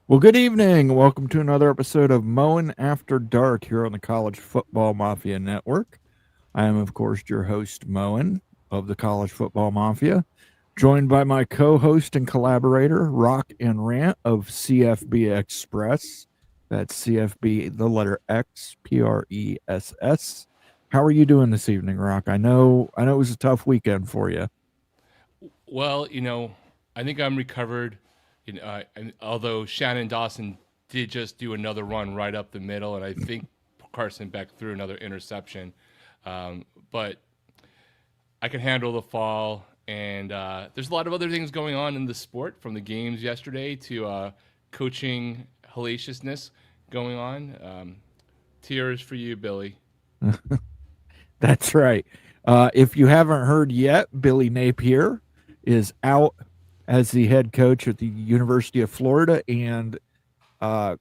Well, good evening. Welcome to another episode of Mowing After Dark here on the College Football Mafia Network. I am, of course, your host, Moen of the College Football Mafia, joined by my co host and collaborator, Rock and Rant of CFB Express. That's CFB, the letter X, Press. How are you doing this evening, Rock? I know it was a tough weekend for you. Well, I think I'm recovered. And although Shannon Dawson did just do another run right up the middle, and I think Carson Beck threw another interception, but I can handle the fall. And there's a lot of other things going on in the sport, from the games yesterday to coaching hellaciousness going on. Tears for you, Billy. That's right. If you haven't heard yet, Billy Napier is out as the head coach at the University of Florida, and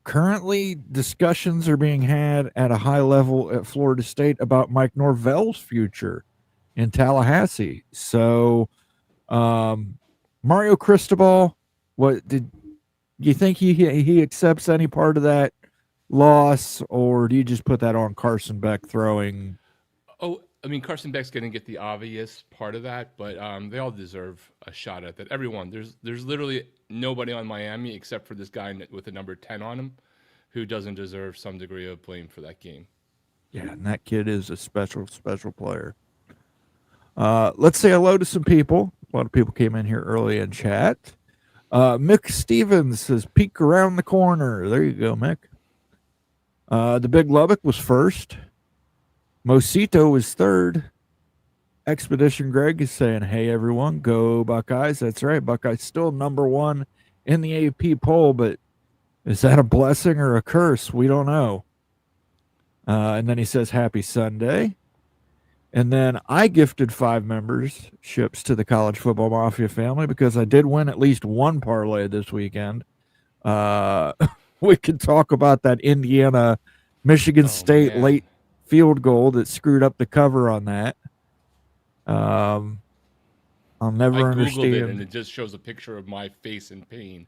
currently discussions are being had at a high level at Florida State about Mike Norvell's future in Tallahassee. So, um, Mario Cristobal, what did you think he accepts any part of that loss, or do you just put that on Carson Beck throwing? Oh, I mean, Carson Beck's going to get the obvious part of that, but they all deserve a shot at that. Everyone. There's literally nobody on Miami except for this guy with the number 10 on him who doesn't deserve some degree of blame for that game. Yeah, and that kid is a special player. Let's say hello to some people. A lot of people came in here early in chat. Mick Stevens says, peek around the corner. There you go, Mick. The Big Lubbock was first. Mosito was third. Expedition Greg is saying, hey, everyone, go Buckeyes. That's right. Buckeyes still number one in the AP poll, but is that a blessing or a curse? We don't know. And then he says, happy Sunday. And then I gifted 5 memberships to the College Football Mafia family because I did win at least one parlay this weekend. Uh, we could talk about that Indiana Michigan Oh State man, late field goal that screwed up the cover on that. Um, I'll I never googled it and understand. it just shows a picture of my face in pain.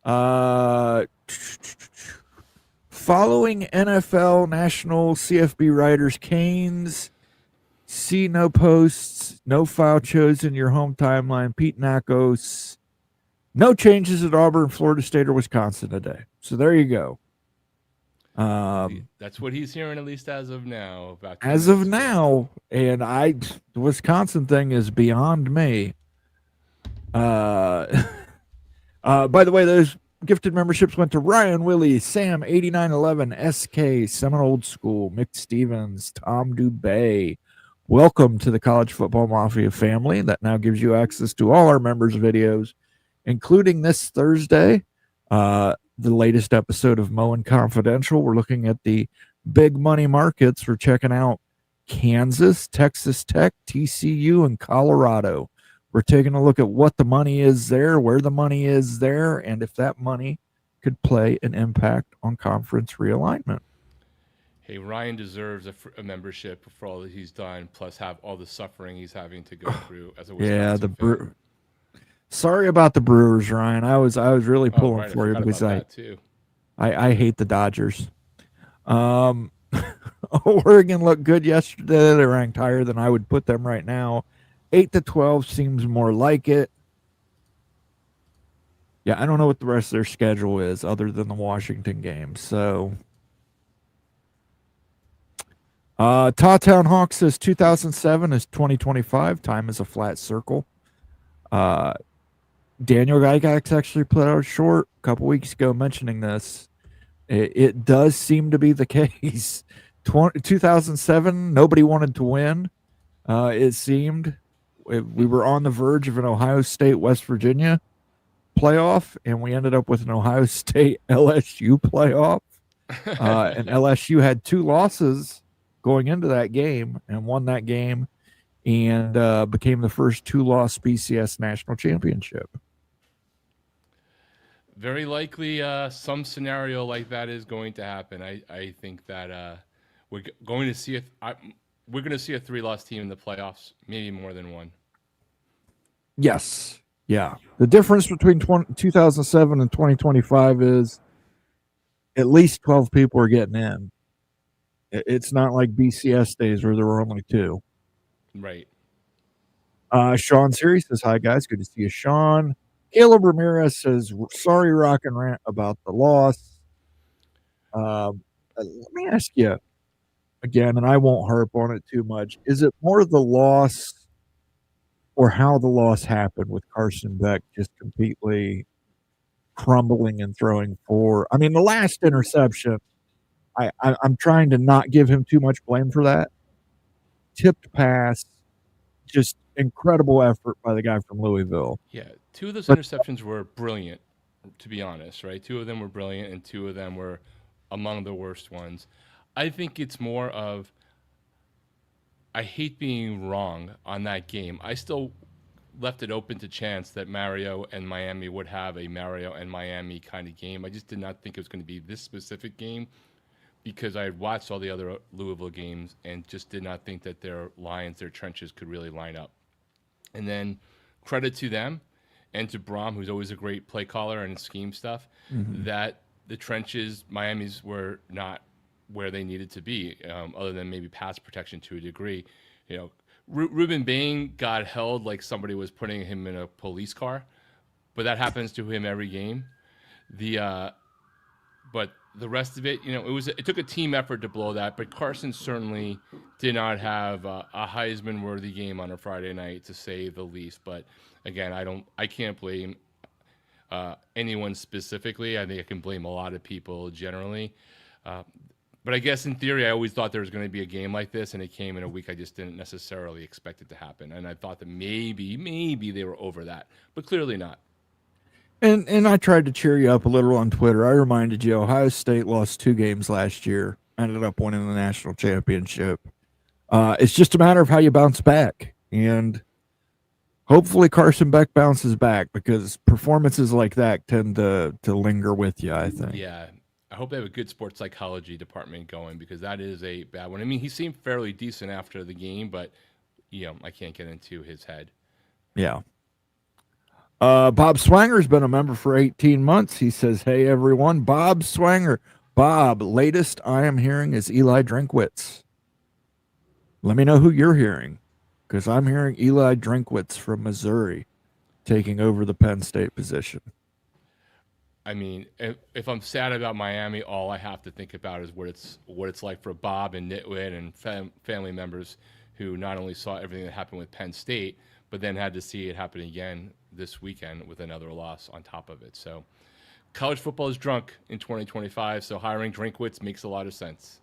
uh, Following NFL national CFB writers Canes, see no posts, no file chosen your home timeline. Pete Nakos, no changes at Auburn, Florida State, or Wisconsin today. So there you go. Um, That's what he's hearing, at least as of now, about 10 as of minutes ago. now, and the Wisconsin thing is beyond me. Uh, by the way, those gifted memberships went to Ryan Willie, Sam 8911, SK, Seven Old School, Mick Stevens, Tom Dubay. Welcome to the College Football Mafia family that now gives you access to all our members' videos, including this Thursday, the latest episode of Moen Confidential. We're looking at the big money markets. We're checking out Kansas, Texas Tech, TCU, and Colorado. We're taking a look at what the money is there, where the money is there, and if that money could play an impact on conference realignment. Hey, Ryan deserves a membership for all that he's done, plus have all the suffering he's having to go through as a Yeah, Wisconsin fan. sorry about the Brewers, Ryan. I was really Oh, pulling right, I for you forgot because about that too. I hate the Dodgers. Um, Oregon looked good yesterday. They're ranked higher than I would put them right now. 8 to 12 seems more like it. Yeah, I don't know what the rest of their schedule is other than the Washington game. So, Tawtown Hawk says 2007 is 2025. Time is a flat circle. Uh, Daniel Gygax actually put out a short a couple weeks ago mentioning this. It does seem to be the case. 2007, nobody wanted to win. It seemed we were on the verge of an Ohio State West Virginia playoff, and we ended up with an Ohio State LSU playoff. And LSU had 2 losses going into that game and won that game and became the first 2-loss BCS national championship. Very likely, some scenario like that is going to happen. I think that going to see we're going to see a 3-loss team in the playoffs, maybe more than one. Yes. Yeah. The difference between 2007 and 2025 is at least 12 people are getting in. It's not like BCS days where there were only two. Right. Sean Siri says, hi, guys. Good to see you, Sean. Caleb Ramirez says, sorry, Rock and Rant, about the loss. Let me ask you again, and I won't harp on it too much. Is it more the loss or how the loss happened with Carson Beck just completely crumbling and throwing four? I mean, the last interception, I'm trying to not give him too much blame for that. Tipped pass, just incredible effort by the guy from Louisville. Yeah, two of those But interceptions were brilliant, to be honest, right? Two of them were brilliant, and two of them were among the worst ones. I think it's more of I hate being wrong on that game. I still left it open to chance that Mario and Miami would have a Mario and Miami kind of game. I just did not think it was going to be this specific game because I had watched all the other Louisville games and just did not think that their lines, their trenches could really line up. And then credit to them and to Brom, who's always a great play caller and scheme stuff, that the trenches, Miami's were not where they needed to be, other than maybe pass protection to a degree. You know, Ruben Bain got held like somebody was putting him in a police car, but that happens to him every game. The but the rest of it, it took a team effort to blow that. But Carson certainly did not have a Heisman-worthy game on a Friday night, to say the least. But again, I can't blame anyone specifically. I think I can blame a lot of people generally. But I guess in theory, I always thought there was going to be a game like this, and it came in a week I just didn't necessarily expect it to happen. And I thought that maybe they were over that, but clearly not. And I tried to cheer you up a little on Twitter. I reminded you Ohio State lost 2 games last year, ended up winning the national championship. It's just a matter of how you bounce back, and hopefully Carson Beck bounces back because performances like that tend to linger with you, I think. Yeah. I hope they have a good sports psychology department going because that is a bad one. I mean, he seemed fairly decent after the game, but I can't get into his head. Yeah. Bob Swanger's been a member for 18 months. He says, hey, everyone. Bob Swanger. Bob, latest I am hearing is Eli Drinkwitz. Let me know who you're hearing because I'm hearing Eli Drinkwitz from Missouri taking over the Penn State position. I mean, if I'm sad about Miami, all I have to think about is what it's like for Bob and Nitwit and family members who not only saw everything that happened with Penn State, but then had to see it happen again this weekend with another loss on top of it. So college football is drunk in 2025, so hiring Drinkwitz makes a lot of sense.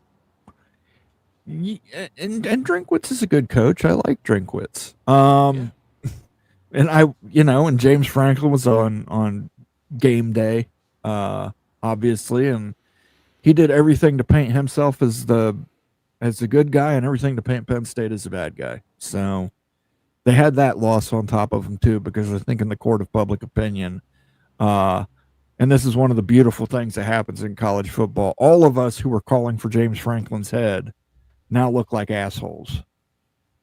Yeah, and Drinkwitz is a good coach. I like Drinkwitz. Yeah. And and James Franklin was on game day, obviously, and he did everything to paint himself as the good guy and everything to paint Penn State as the bad guy. So they had that loss on top of them too, because I think in the court of public opinion, and this is one of the beautiful things that happens in college football, all of us who were calling for James Franklin's head now look like assholes.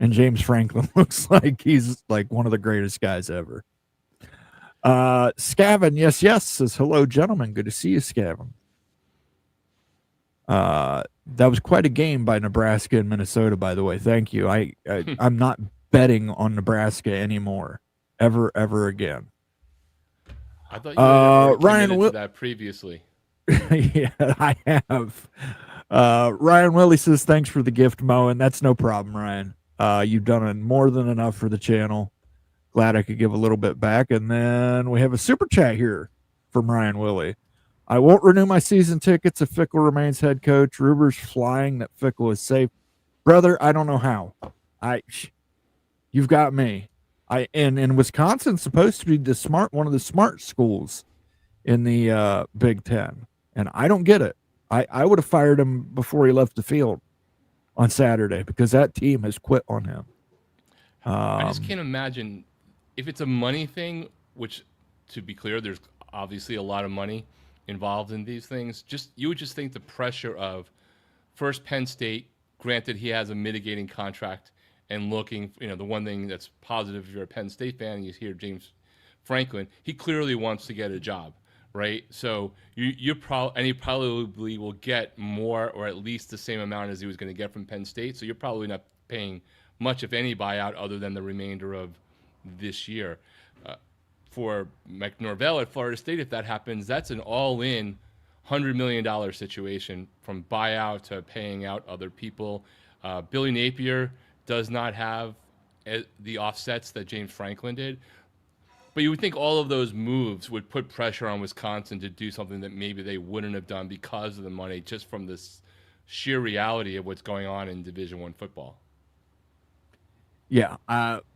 And James Franklin looks like he's like one of the greatest guys ever. Scavin, yes, says, hello, gentlemen. Good to see you, Scavin. That was quite a game by Nebraska and Minnesota, by the way. Thank you. I'm not betting on Nebraska anymore, ever again. I thought you had Ryan committed to that previously. Yeah, I have. Ryan Willie says, thanks for the gift, Mo, and that's no problem, Ryan. You've done more than enough for the channel. Glad I could give a little bit back. And then we have a super chat here from Ryan Willie. I won't renew my season tickets if Fickle remains head coach. Rumors flying that Fickle is safe. Brother, I don't know how. You've got me. And Wisconsin's supposed to be one of the smart schools in the Big Ten. And I don't get it. I would have fired him before he left the field on Saturday because that team has quit on him. I just can't imagine if it's a money thing, which, to be clear, there's obviously a lot of money involved in these things. You would just think the pressure of first Penn State, granted he has a mitigating contract, and looking, the one thing that's positive if you're a Penn State fan, you hear James Franklin, he clearly wants to get a job, right? So you probably, and he probably will get more or at least the same amount as he was going to get from Penn State. So you're probably not paying much, if any, buyout other than the remainder of this year. For Mike Norvell at Florida State, if that happens, that's an all-in $100 million situation from buyout to paying out other people. Billy Napier does not have the offsets that James Franklin did. But you would think all of those moves would put pressure on Wisconsin to do something that maybe they wouldn't have done because of the money, just from this sheer reality of what's going on in Division I football. Yeah.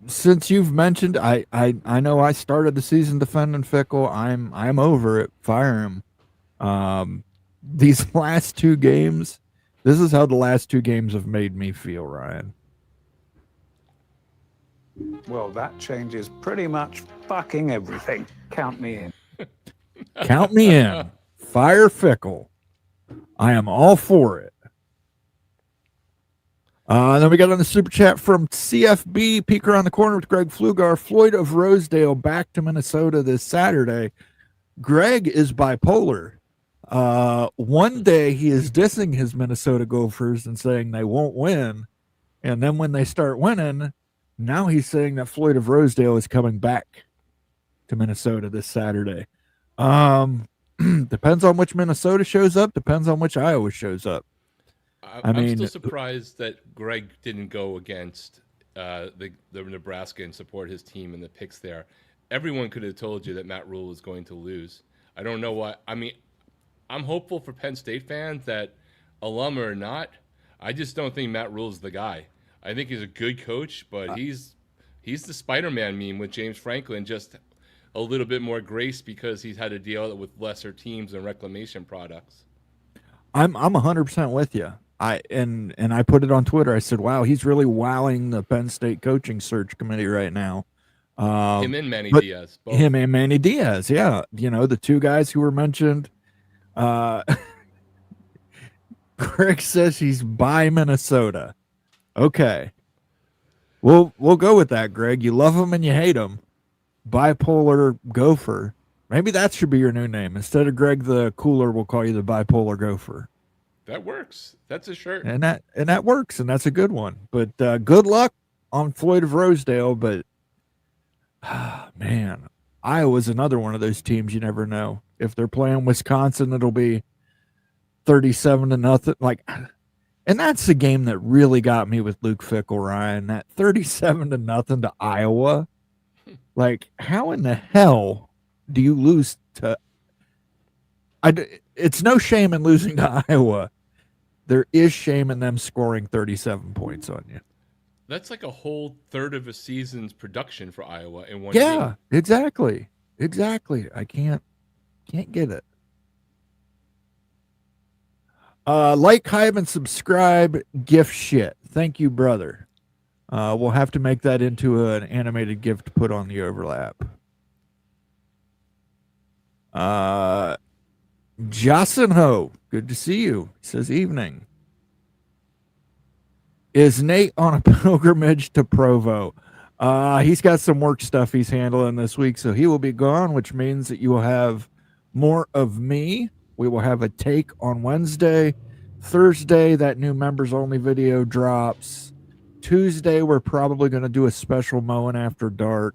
Since you've mentioned, I know I started the season defending Fickle. I'm over it. Fire him. These last two games, this is how the last two games have made me feel, Ryan. Well, that changes pretty much fucking everything. Count me in. Count me in. Fire Fickle. I am all for it. Then we got on the super chat from CFB, Peek Around the Corner with Greg Flugar. Floyd of Rosedale back to Minnesota this Saturday. Greg is bipolar. One day he is dissing his Minnesota Gophers and saying they won't win. And then when they start winning, now he's saying that Floyd of Rosedale is coming back to Minnesota this Saturday. Depends on which Minnesota shows up. Depends on which Iowa shows up. I'm still surprised that Greg didn't go against the Nebraska and support his team in the picks there. Everyone could have told you that Matt Rule was going to lose. I don't know what. I mean, I'm hopeful for Penn State fans that, alum or not, I just don't think Matt Rule's the guy. I think he's a good coach, but he's the Spider-Man meme with James Franklin, just a little bit more grace because he's had to deal with lesser teams and reclamation products. I'm 100% with you. I put it on Twitter. I said, "Wow, he's really wowing the Penn State coaching search committee right now." Him and Manny Diaz. Both. Him and Manny Diaz, yeah. You know, the two guys who were mentioned. Greg says he's by Minnesota. Okay. We'll go with that, Greg. You love him and you hate him. Bipolar Gopher. Maybe that should be your new name. Instead of Greg the Cooler, we'll call you the Bipolar Gopher. That works. That's a shirt. And that works, and that's a good one. But good luck on Floyd of Rosedale. But man, Iowa's another one of those teams you never know. If they're playing Wisconsin, it'll be 37-0. Like, and that's the game that really got me with Luke Fickle, Ryan. That 37-0 to Iowa. Like, how in the hell do you lose to? It's no shame in losing to Iowa. There is shame in them scoring 37 points on you. That's like a whole third of a season's production for Iowa in one Yeah, game. exactly. I can't get it. Like, hype, and subscribe. Gift shit. Thank you, brother. We'll have to make that into an animated gift to put on the overlap. Jocelyn Ho, good to see you. He says evening. Is Nate on a pilgrimage to Provo? He's got some work stuff he's handling this week, so he will be gone, which means that you will have more of me. We will have a take on Wednesday. Thursday, that new members only video drops. Tuesday, we're probably going to do a special Mowing After Dark.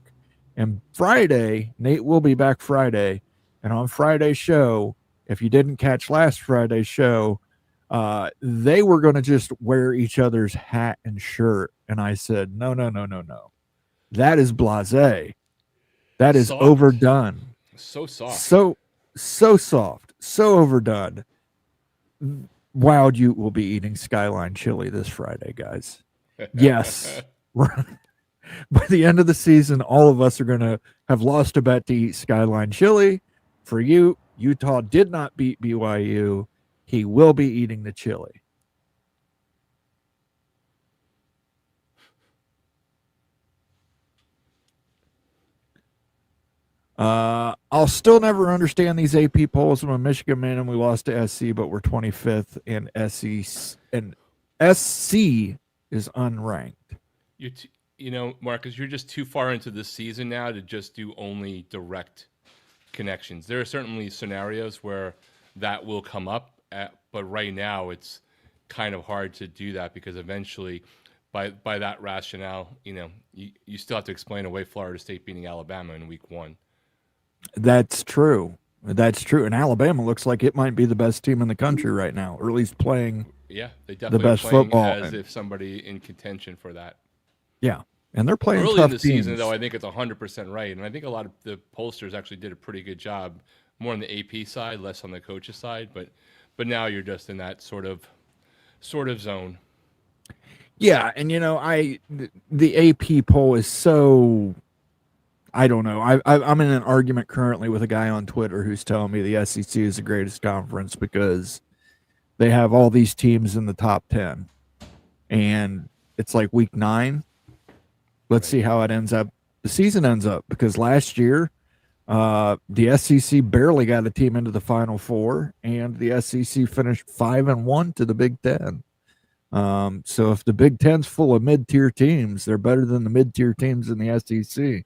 And Friday, Nate will be back Friday. And on Friday's show, if you didn't catch last Friday's show, they were going to just wear each other's hat and shirt. And I said, no. That is blasé. That is soft. Overdone. So soft. So soft. So overdone. Wild Ute will be eating Skyline chili this Friday, guys. Yes. By the end of the season, all of us are going to have lost a bet to eat Skyline chili. For you, Utah did not beat BYU. He will be eating the chili. I'll still never understand these AP polls. I'm a Michigan man and we lost to SC, but we're 25th, and SC is unranked. Marcus, you're just too far into this season now to just do only direct connections. There are certainly scenarios where that will come up, but right now it's kind of hard to do that because eventually, by that rationale, you still have to explain away Florida State beating Alabama in week 1. That's true. That's true. And Alabama looks like it might be the best team in the country right now, or at least playing. Yeah, they the definitely best are playing football. as if somebody in contention for that. Yeah, and they're playing Early tough in the teams. season, though, I think it's 100% right, and I think a lot of the pollsters actually did a pretty good job, more on the AP side, less on the coach's side. But now you're just in that sort of zone. Yeah, and the AP poll is so. I don't know. I'm in an argument currently with a guy on Twitter who's telling me the SEC is the greatest conference because they have all these teams in the top 10, and it's like week 9. Let's see how it ends up. The season ends up because last year, the SEC barely got a team into the Final Four, and the SEC finished 5-1 to the Big Ten. So if the Big Ten's full of mid-tier teams, they're better than the mid-tier teams in the SEC.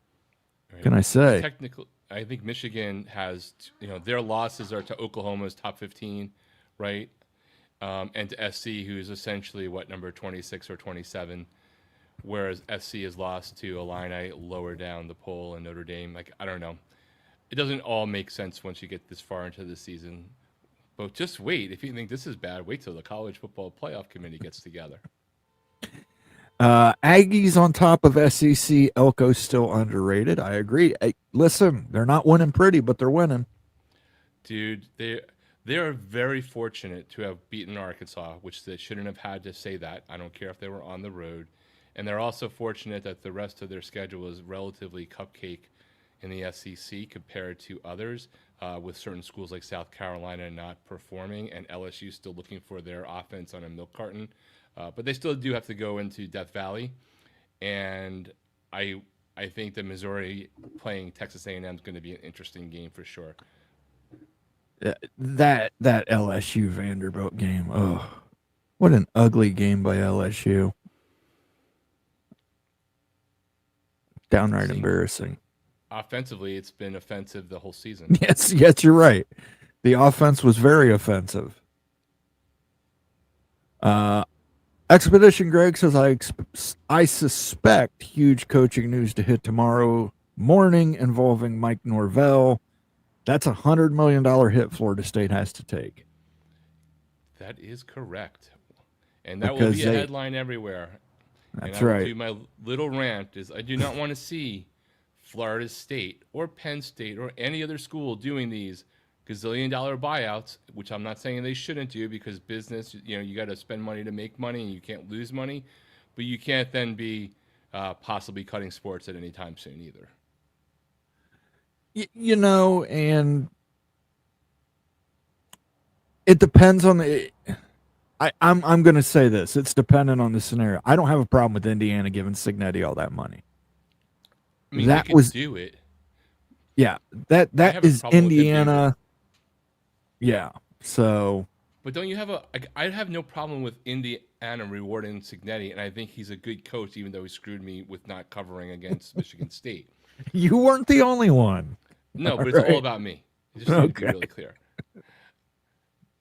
Right. Can I say? Technically, I think Michigan has, their losses are to Oklahoma's top 15, right? And to SC, who's essentially number 26 or 27, whereas SC is lost to Illini lower down the poll and Notre Dame. I don't know. It doesn't all make sense once you get this far into the season. But just wait. If you think this is bad, wait till the College Football Playoff Committee gets together. Aggies on top of SEC. Elko's still underrated. I agree. Listen, they're not winning pretty, but they're winning. Dude, they are very fortunate to have beaten Arkansas, which they shouldn't have had to say that. I don't care if they were on the road. And they're also fortunate that the rest of their schedule is relatively cupcake in the SEC compared to others, with certain schools like South Carolina not performing and LSU still looking for their offense on a milk carton. But they still do have to go into Death Valley, and I think that Missouri playing Texas A&M is going to be an interesting game for sure. That LSU Vanderbilt game. Oh, what an ugly game by LSU. Downright embarrassing. Offensively, it's been offensive the whole season. Yes, you're right. The offense was very offensive. Expedition Greg says, I suspect huge coaching news to hit tomorrow morning involving Mike Norvell. That's $100 million hit Florida State has to take. That is correct. And that will be a headline everywhere. That's and I will right. do my little rant is I do not want to see Florida State or Penn State or any other school doing these gazillion-dollar buyouts, which I'm not saying they shouldn't do because business, you got to spend money to make money and you can't lose money, but you can't then be possibly cutting sports at any time soon either. And it depends on the. I'm going to say this. It's dependent on the scenario. I don't have a problem with Indiana giving Signetti all that money. I mean, that was do it. Yeah, that is Indiana. Yeah. So. But don't you have I have no problem with Indiana rewarding Signetti, and I think he's a good coach, even though he screwed me with not covering against Michigan State. You weren't the only one. No, but it's all about me. It just needs to be really clear.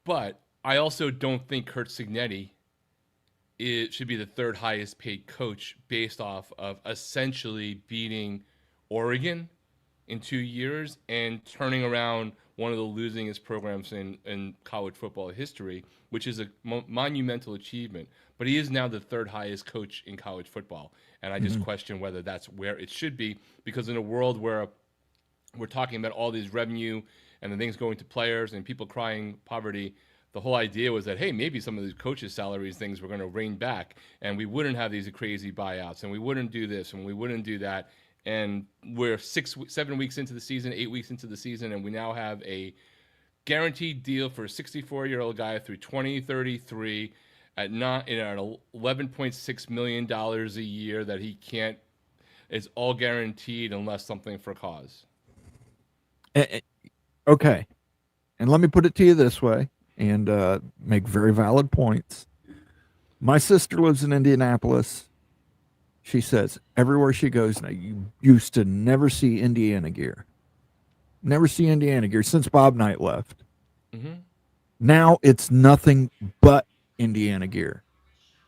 But I also don't think Kurt Signetti should be the third highest paid coach based off of essentially beating Oregon in 2 years and turning around one of the losingest programs in college football history, which is a monumental achievement. But he is now the third highest coach in college football. And I just question whether that's where it should be, because in a world where we're talking about all these revenue and the things going to players and people crying poverty, the whole idea was that, hey, maybe some of these coaches' salaries things were going to rein back and we wouldn't have these crazy buyouts and we wouldn't do this and we wouldn't do that. And we're 7 weeks into the season, 8 weeks into the season, and we now have a guaranteed deal for a 64-year-old guy through 2033 at $11.6 million a year that he can't. It's all guaranteed unless something for cause. Okay, and let me put it to you this way, and make very valid points. My sister lives in Indianapolis. She says everywhere she goes now, you used to never see Indiana gear. Never see Indiana gear since Bob Knight left. Mm-hmm. Now it's nothing but Indiana gear.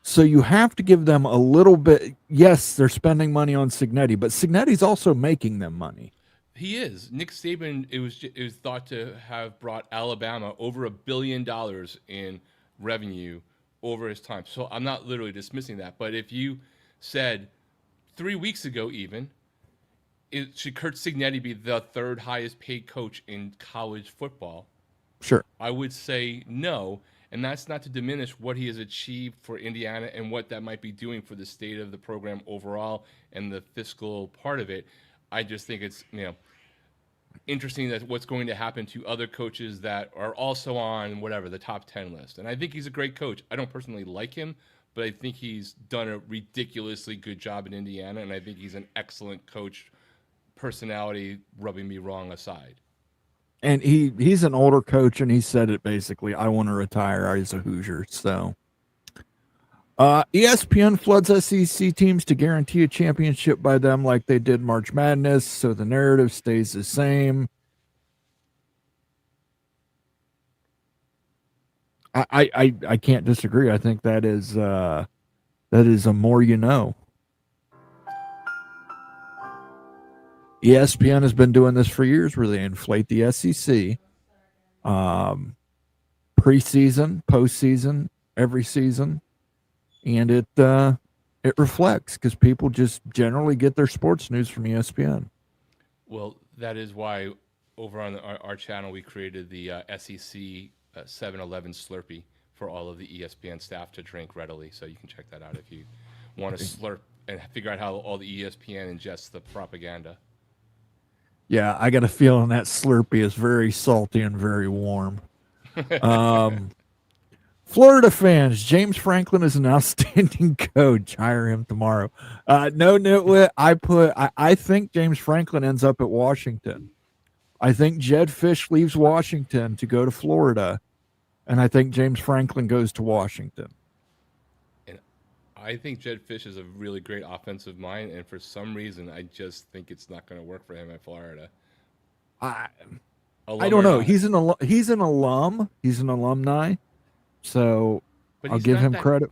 So you have to give them a little bit. Yes, they're spending money on Signetti, but Signetti's also making them money. He is. Nick Saban. It was thought to have brought Alabama over $1 billion in revenue over his time. So I'm not literally dismissing that. But if you said 3 weeks ago, even, should Kurt Signetti be the third highest paid coach in college football? Sure. I would say no. And that's not to diminish what he has achieved for Indiana and what that might be doing for the state of the program overall and the fiscal part of it. I just think it's, interesting that what's going to happen to other coaches that are also on whatever the top 10 list. And I think he's a great coach. I don't personally like him, but I think he's done a ridiculously good job in Indiana, and I think he's an excellent coach, personality rubbing me wrong aside. And he's an older coach, and he said it basically, I want to retire as a Hoosier. So ESPN floods SEC teams to guarantee a championship by them like they did March Madness, so the narrative stays the same. I can't disagree. I think that is a more you know. ESPN has been doing this for years where they inflate the SEC preseason, postseason, every season, and it reflects because people just generally get their sports news from ESPN. Well, that is why over on our channel we created the SEC 7-Eleven Slurpee for all of the ESPN staff to drink readily. So you can check that out if you want to slurp and figure out how all the ESPN ingests the propaganda. Yeah, I got a feeling that Slurpee is very salty and very warm. Florida fans, James Franklin is an outstanding coach. Hire him tomorrow. No, Nitwit, I think James Franklin ends up at Washington. I think Jed Fish leaves Washington to go to Florida, and I think James Franklin goes to Washington. And I think Jed Fish is a really great offensive mind, and for some reason, I just think it's not going to work for him at Florida. I don't know. Not. He's an alum. He's an alumni. So I'll give him credit.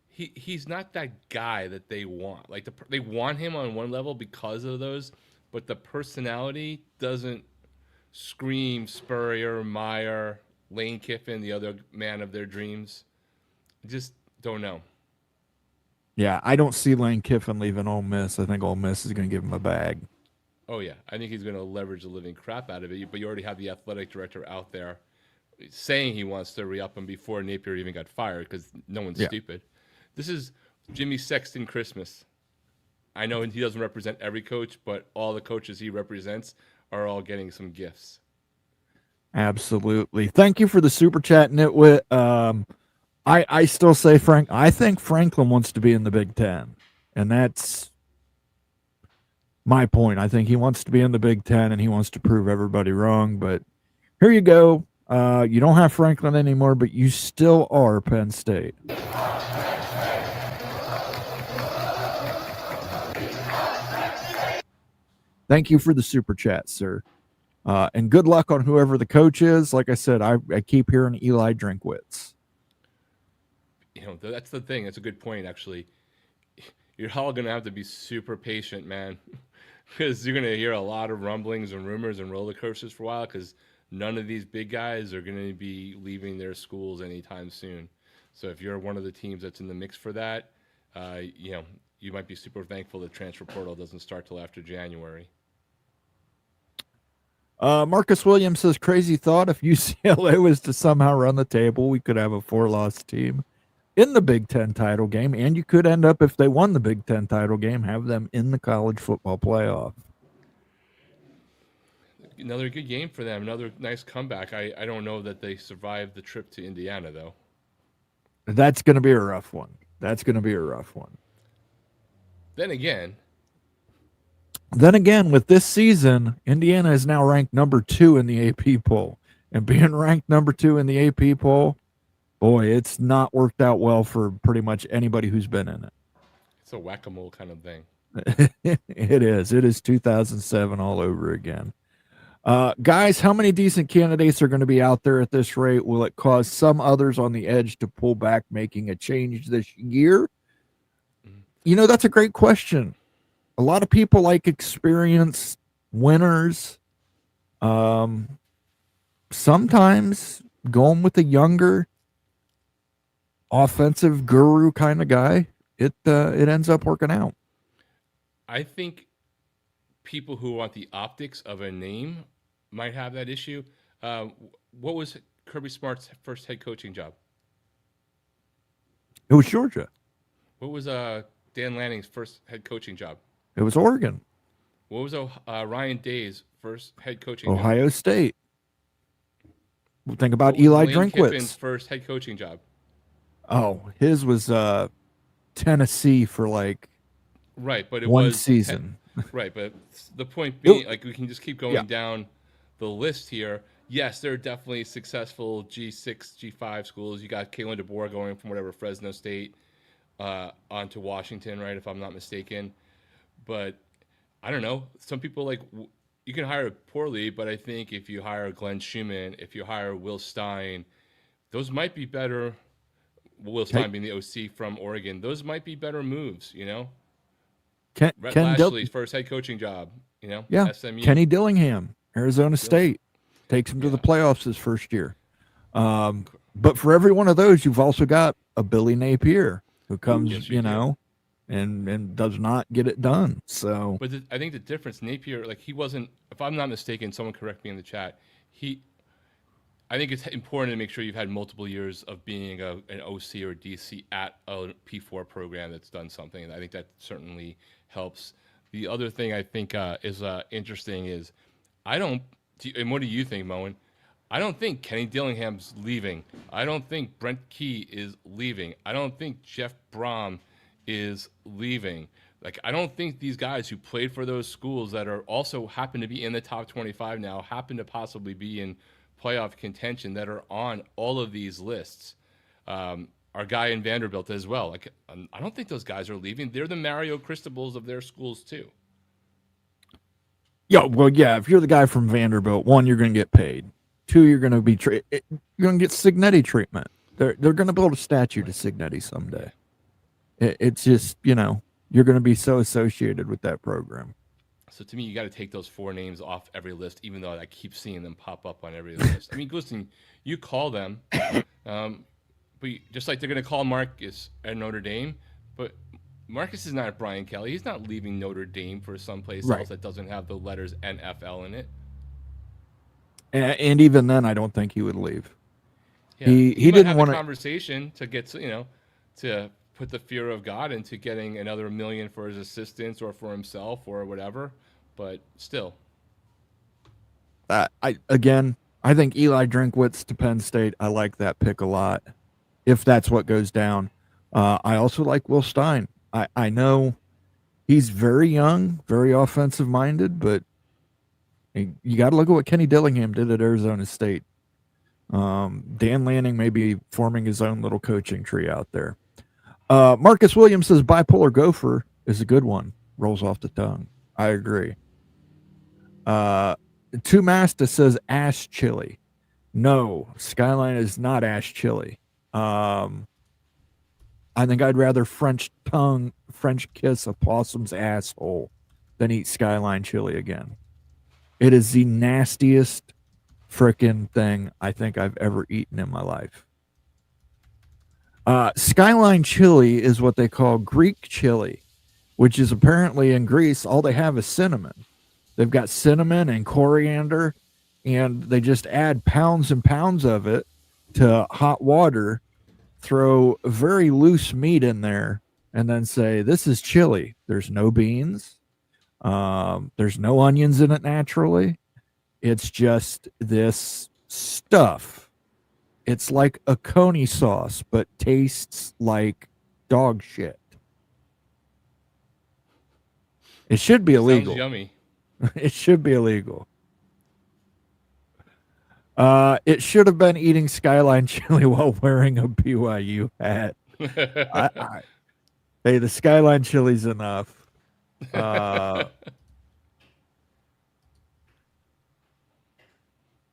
He's not that guy that they want. Like they want him on one level because of those, but the personality doesn't scream Spurrier, Meyer, Lane Kiffin, the other man of their dreams. Just don't know. Yeah, I don't see Lane Kiffin leaving Ole Miss. I think Ole Miss is going to give him a bag. Oh, yeah. I think he's going to leverage the living crap out of it. But you already have the athletic director out there saying he wants to re-up him before Napier even got fired because no one's stupid. This is Jimmy Sexton Christmas. I know he doesn't represent every coach, but all the coaches he represents are all getting some gifts. Absolutely. Thank you for the super chat, Nitwit. I still say I think Franklin wants to be in the Big Ten, and that's my point. I think he wants to be in the Big Ten, and he wants to prove everybody wrong. But here you go. You don't have Franklin anymore, but you still are Penn State. Thank you for the super chat, sir. And good luck on whoever the coach is. Like I said, I keep hearing Eli Drinkwitz. That's the thing. That's a good point, actually. You're all going to have to be super patient, man, because you're going to hear a lot of rumblings and rumors and roller coasters for a while because none of these big guys are going to be leaving their schools anytime soon. So if you're one of the teams that's in the mix for that, you might be super thankful the transfer portal doesn't start till after January. Marcus Williams says, crazy thought. If UCLA was to somehow run the table, we could have a 4-loss team in the Big Ten title game, and you could end up, if they won the Big Ten title game, have them in the college football playoff. Another good game for them. Another nice comeback. I don't know that they survived the trip to Indiana, though. That's going to be a rough one. Then again, with this season, Indiana is now ranked number 2 in the AP poll. And being ranked number 2 in the AP poll, boy, it's not worked out well for pretty much anybody who's been in it. It's a whack-a-mole kind of thing. It is. It is 2007 all over again. Guys, how many decent candidates are going to be out there at this rate? Will it cause some others on the edge to pull back, making a change this year? You know, that's a great question. A lot of people like experienced winners. Sometimes going with a younger offensive guru kind of guy, it ends up working out. I think people who want the optics of a name might have that issue. What was Kirby Smart's first head coaching job? It was Georgia. What was Dan Lanning's first head coaching job? It was Oregon. What was Ryan Day's first head coaching job? Ohio State. Think about What was Eli Lane Kiffin's Drinkwitz. first head coaching job? Oh, his was Tennessee for like Right, but it one was season. Right, but the point being, It- like, we can just keep going down the list here. Yes, there are definitely successful G6, G5 schools. You got Kalen DeBoer going from whatever Fresno State on to Washington, right? If I'm not mistaken. But I don't know. Some people you can hire poorly, but I think if you hire Glenn Schumann, if you hire Will Stein, those might be better. Will Stein being the OC from Oregon, those might be better moves. You know, Ken Lashley's first head coaching job. You know, yeah, SMU. Kenny Dillingham, Arizona State, takes him to the playoffs his first year. But for every one of those, you've also got a Billy Napier who comes, Yes, you know, and does not get it done. So, but I think the difference, Napier, like, he wasn't. If I'm not mistaken, someone correct me in the chat. I think it's important to make sure you've had multiple years of being an OC or DC at a P4 program that's done something. And I think that certainly helps. The other thing I think is interesting is and what do you think, Moen? I don't think Kenny Dillingham's leaving. I don't think Brent Key is leaving. I don't think Jeff Brom is leaving. Like, I don't think these guys who played for those schools that are also happen to be in the top 25 now, happen to possibly be in playoff contention, that are on all of these lists. Our guy in Vanderbilt as well. Like, I don't think those guys are leaving. They're the Mario Cristobal's of their schools too. yeah, well, yeah. If you're the guy from Vanderbilt, one, you're going to get paid. Two, you're going to be you're going to get Signetti treatment. They're going to build a statue to Signetti someday. It's just, you know, you're going to be so associated with that program. So to me, you got to take those four names off every list, even though I keep seeing them pop up on every list. I mean, listen, you call them, but just like they're going to call Marcus at Notre Dame, but Marcus is not Brian Kelly. He's not leaving Notre Dame for someplace else that doesn't have the letters NFL in it. And even then, I don't think he would leave. Yeah. He might didn't have want a conversation to get to put the fear of God into getting another $1 million for his assistants or for himself or whatever, but still. I think Eli Drinkwitz to Penn State. I like that pick a lot, if that's what goes down. I also like Will Stein. I know he's very young, very offensive minded, but you got to look at what Kenny Dillingham did at Arizona State. Dan Lanning may be forming his own little coaching tree out there. Marcus Williams says bipolar gopher is a good one. Rolls off the tongue. I agree. Two Masta says ash chili. No, Skyline is not ash chili. I think I'd rather French kiss a possum's asshole than eat Skyline chili again. It is the nastiest frickin' thing I think I've ever eaten in my life. Skyline chili is what they call Greek chili, which is apparently in Greece, all they have is cinnamon. They've got cinnamon and coriander, and they just add pounds and pounds of it to hot water, throw very loose meat in there, and then say, this is chili. There's no beans. There's no onions in it naturally. It's just this stuff. It's like a coney sauce, but tastes like dog shit. It should be illegal. Sounds yummy. It should be illegal. It should have been eating Skyline chili while wearing a BYU hat. Hey, the Skyline chili's enough. Uh,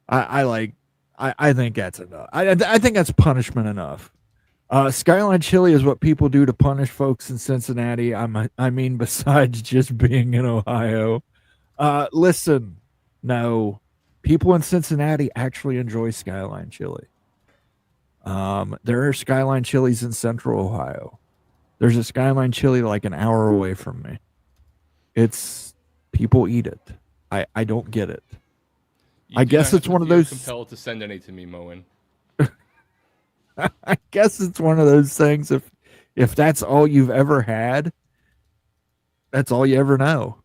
I like. I think that's enough. I think that's punishment enough. Skyline chili is what people do to punish folks in Cincinnati. I mean, besides just being in Ohio. Listen, no, people in Cincinnati actually enjoy Skyline chili. There are Skyline chilies in Central Ohio. There's a Skyline chili like an hour away from me. It's people eat it. I don't get it. You I do guess not it's one of feel those. compelled to send any to me, Moen. I guess it's one of those things. If that's all you've ever had, that's all you ever know.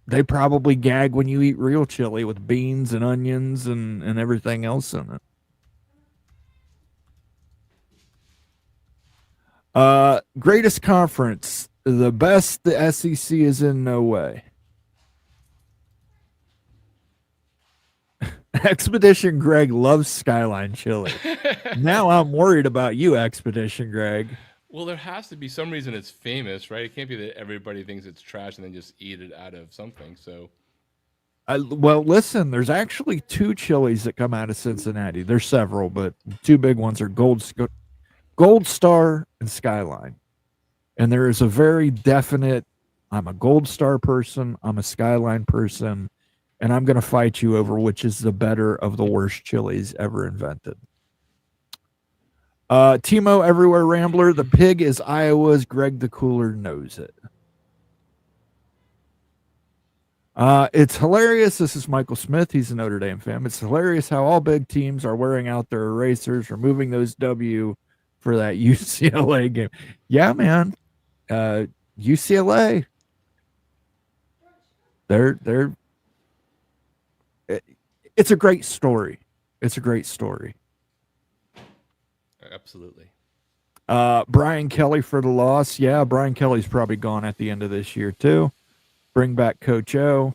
They probably gag when you eat real chili with beans and onions and everything else in it. Greatest conference. The best the SEC is in, no way. Expedition Greg loves Skyline chili. Now I'm worried about you, Expedition Greg. Well, there has to be some reason it's famous, right? It can't be that everybody thinks it's trash and then just eat it out of something. So, Well, listen, there's actually two chilies that come out of Cincinnati. There's several, but two big ones are Gold Star and Skyline. And there is a very definite, I'm a Gold Star person, I'm a Skyline person, and I'm going to fight you over which is the better of the worst chilies ever invented. Timo Everywhere Rambler, the pig is Iowa's, Greg the Cooler knows it. It's hilarious. This is Michael Smith. He's a Notre Dame fan. It's hilarious how all big teams are wearing out their erasers, removing those W for that UCLA game. Yeah, man. UCLA. It's a great story. It's a great story. absolutely. Brian Kelly for the loss. Yeah, Brian Kelly's probably gone at the end of this year too. Bring back Coach O.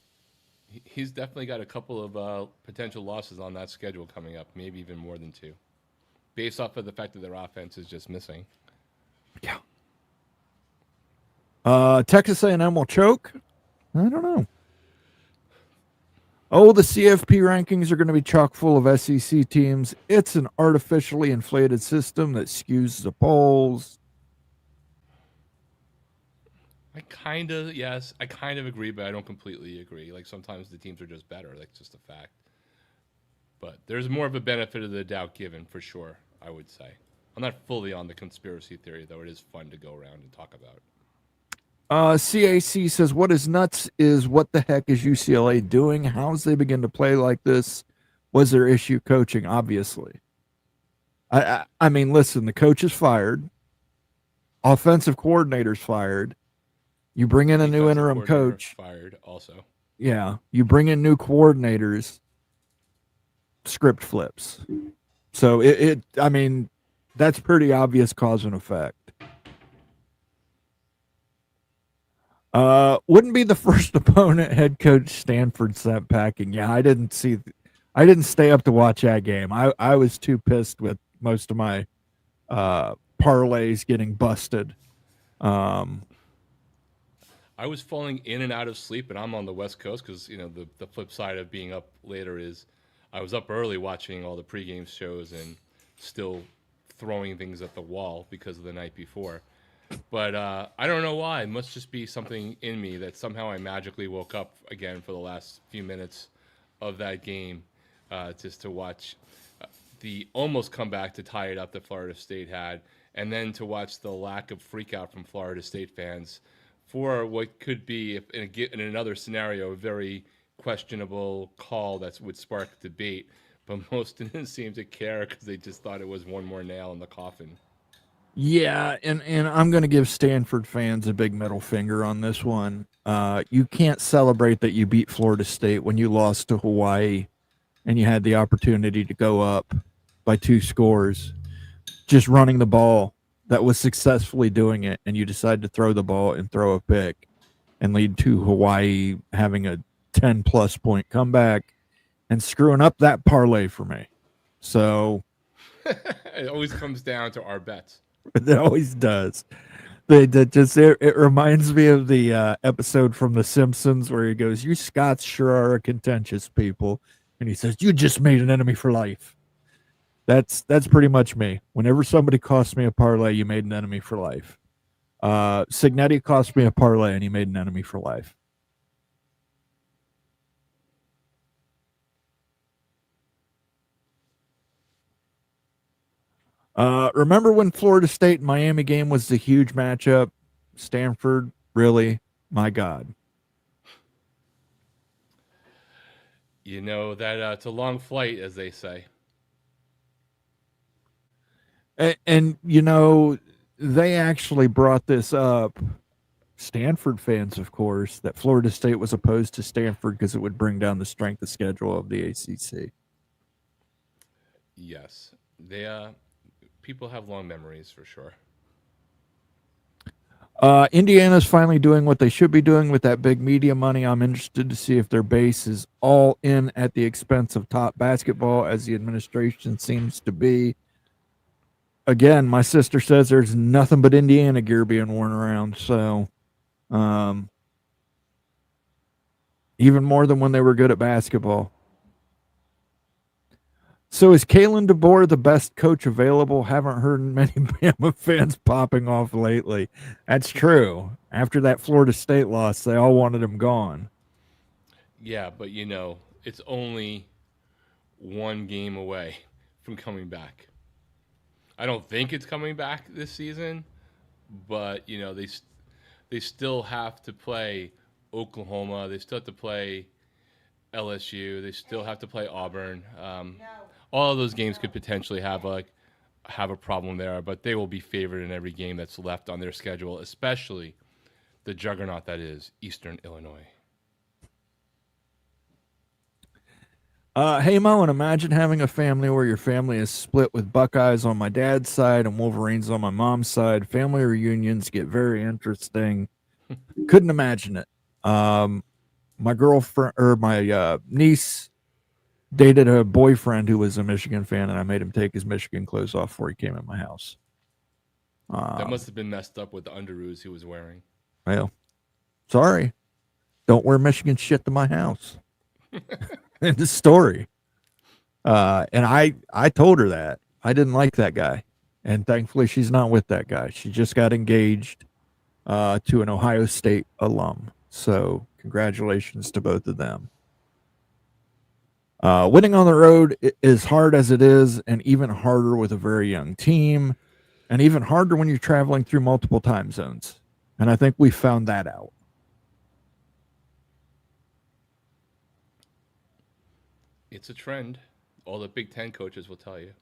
He's definitely got a couple of potential losses on that schedule coming up, maybe even more than two, based off of the fact that their offense is just missing. Yeah. Texas A&M will choke. I don't know. Oh, the CFP rankings are going to be chock full of SEC teams. It's an artificially inflated system that skews the polls. I kind of agree, but I don't completely agree. Like sometimes the teams are just better. That's just a fact. But there's more of a benefit of the doubt given for sure, I would say. I'm not fully on the conspiracy theory, though. It is fun to go around and talk about. CAC says, what is nuts is what the heck is UCLA doing? How's they begin to play like this? Was their issue coaching? Obviously. I mean, listen, the coach is fired. Offensive coordinator's fired. You bring in a new interim coach. Fired also. Yeah. You bring in new coordinators. Script flips. So I mean, that's pretty obvious cause and effect. Wouldn't be the first opponent head coach Stanford sent packing. Yeah, I didn't stay up to watch that game. I was too pissed with most of my parlays getting busted. I was falling in and out of sleep, and I'm on the West Coast because the flip side of being up later is I was up early watching all the pregame shows and still throwing things at the wall because of the night before. But I don't know why. It must just be something in me that somehow I magically woke up again for the last few minutes of that game just to watch the almost comeback to tie it up that Florida State had, and then to watch the lack of freak out from Florida State fans for what could be, in another scenario, a very questionable call that would spark debate. But most didn't seem to care because they just thought it was one more nail in the coffin. Yeah, and I'm going to give Stanford fans a big middle finger on this one. You can't celebrate that you beat Florida State when you lost to Hawaii and you had the opportunity to go up by 2 scores, just running the ball that was successfully doing it, and you decide to throw the ball and throw a pick and lead to Hawaii having a 10-plus point comeback and screwing up that parlay for me. So it always comes down to our bets. It always does. It reminds me of the episode from The Simpsons where he goes, "You Scots sure are a contentious people," and he says, "You just made an enemy for life." That's pretty much me. Whenever somebody costs me a parlay, you made an enemy for life. Signetti cost me a parlay, and he made an enemy for life. Remember when Florida State and Miami game was the huge matchup? Stanford, really? My God. You know that it's a long flight, as they say. And you know, they actually brought this up. Stanford fans, of course, that Florida State was opposed to Stanford because it would bring down the strength of schedule of the ACC. Yes, they people have long memories for sure. Indiana's finally doing what they should be doing with that big media money. I'm interested to see if their base is all in at the expense of top basketball, as the administration seems to be. Again, my sister says there's nothing but Indiana gear being worn around, so even more than when they were good at basketball. So is Kalen DeBoer the best coach available? Haven't heard many Bama fans popping off lately. That's true. After that Florida State loss, they all wanted him gone. Yeah, but you know, it's only one game away from coming back. I don't think it's coming back this season, but you know, they still have to play Oklahoma. They still have to play LSU. They still have to play Auburn. All of those games could potentially have a problem there, but they will be favored in every game that's left on their schedule, especially the juggernaut that is Eastern Illinois. Hey Mo, and imagine having a family where your family is split with Buckeyes on my dad's side and Wolverines on my mom's side. Family reunions get very interesting. Couldn't imagine it. My girlfriend or my niece dated a boyfriend who was a Michigan fan, and I made him take his Michigan clothes off before he came in my house. That must have been messed up with the underoos he was wearing. Well, sorry. Don't wear Michigan shit to my house. End of story. And I told her that. I didn't like that guy. And thankfully she's not with that guy. She just got engaged to an Ohio State alum. So congratulations to both of them. Winning on the road is hard as it is, and even harder with a very young team, and even harder when you're traveling through multiple time zones. And I think we found that out. It's a trend. All the Big Ten coaches will tell you.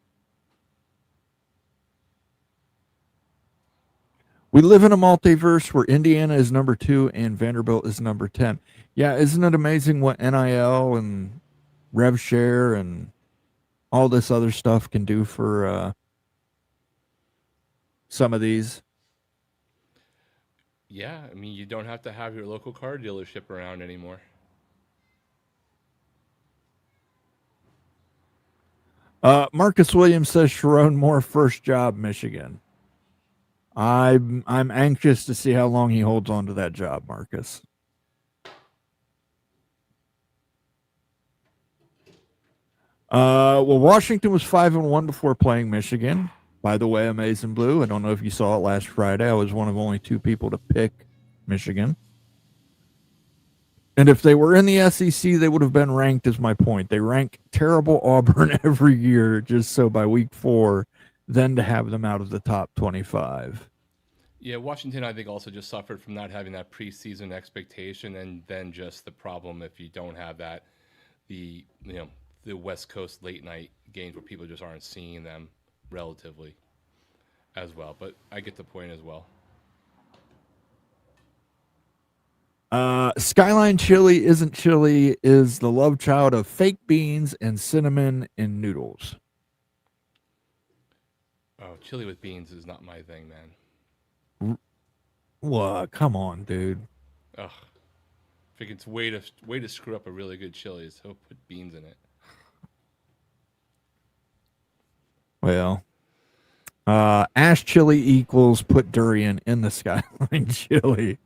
We live in a multiverse where Indiana is number 2 and Vanderbilt is number 10. Yeah, isn't it amazing what NIL and rev share and all this other stuff can do for some of these? Yeah, I mean, you don't have to have your local car dealership around anymore. Marcus Williams says Sharon Moore first job Michigan. I'm anxious to see how long he holds on to that job, Marcus. Well, Washington was 5-1 before playing Michigan. By the way, Amazing Blue. I don't know if you saw it last Friday. I was one of only 2 people to pick Michigan. And if they were in the SEC, they would have been ranked, is my point. They rank terrible Auburn every year, just so by week 4, then to have them out of the top 25. Yeah, Washington, I think, also just suffered from not having that preseason expectation, and then just the problem if you don't have that, the West Coast late night games where people just aren't seeing them relatively as well. But I get the point as well. Skyline chili isn't chili is the love child of fake beans and cinnamon in noodles. Oh, chili with beans is not my thing, man. What? Come on, dude. Ugh. I think it's way to screw up a really good chili is to put beans in it. Well, Ash chili equals put durian in the skyline chili.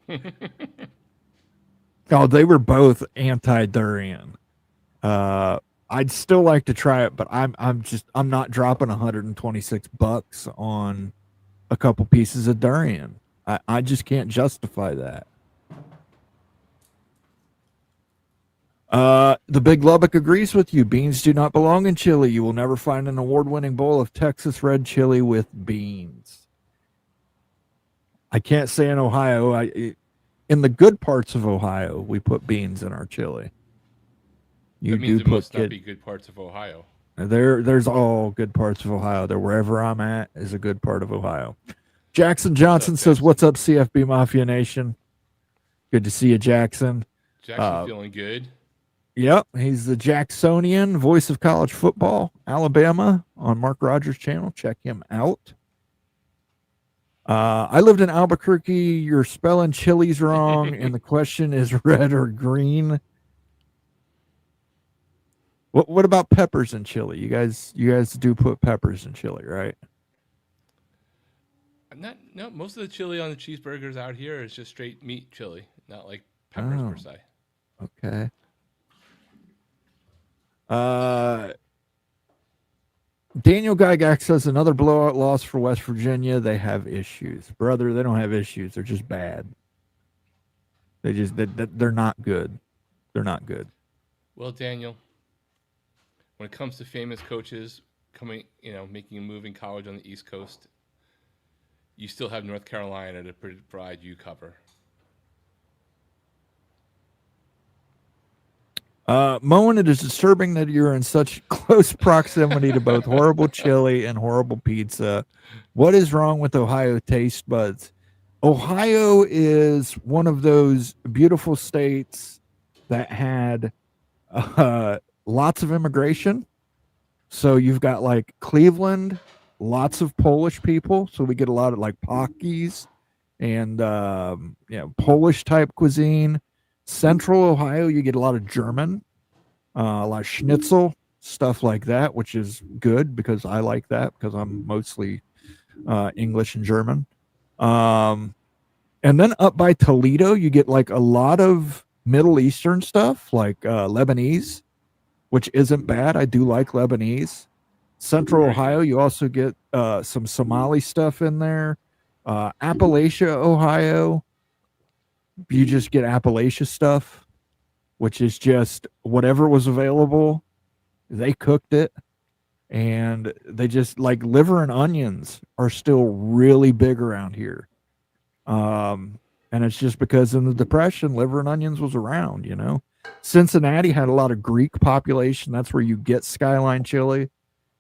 Oh, they were both anti-durian. I'd still like to try it, but I'm not dropping $126 on a couple pieces of durian. I just can't justify that. The Big Lubbock agrees with you. Beans do not belong in chili. You will never find an award-winning bowl of Texas red chili with beans. I can't say in Ohio. In the good parts of Ohio, we put beans in our chili. That means it must not be good parts of Ohio. There's all good parts of Ohio. There, wherever I'm at, is a good part of Ohio. Jackson Johnson says, "What's up, CFB Mafia Nation? Good to see you, Jackson." Jackson feeling good. Yep, he's the Jacksonian, voice of college football, Alabama, on Mark Rogers' channel. Check him out. I lived in Albuquerque. You're spelling chilies wrong, and the question is red or green. What about peppers in chili? You guys do put peppers in chili, right? No, most of the chili on the cheeseburgers out here is just straight meat chili, not like peppers per se. Okay. Daniel Gygax says another blowout loss for West Virginia. They have issues, brother. They don't have issues. They're just bad. They're not good. They're not good. Well, Daniel, when it comes to famous coaches making a move in college on the East Coast, you still have North Carolina to provide you cover. Moen, it is disturbing that you're in such close proximity to both horrible chili and horrible pizza. What is wrong with Ohio taste buds? Ohio is one of those beautiful states that had lots of immigration. So you've got like Cleveland, lots of Polish people. So we get a lot of like Pockies and Polish type cuisine. Central Ohio, you get a lot of German, a lot of schnitzel, stuff like that, which is good because I like that because I'm mostly English and German. And then up by Toledo, you get like a lot of Middle Eastern stuff, like Lebanese, which isn't bad. I do like Lebanese. Central Ohio, you also get some Somali stuff in there. Appalachia, Ohio, you just get Appalachia stuff, which is just whatever was available. They cooked it, and they just like liver and onions are still really big around here. And it's just because in the Depression, liver and onions was around, Cincinnati had a lot of Greek population. That's where you get skyline chili.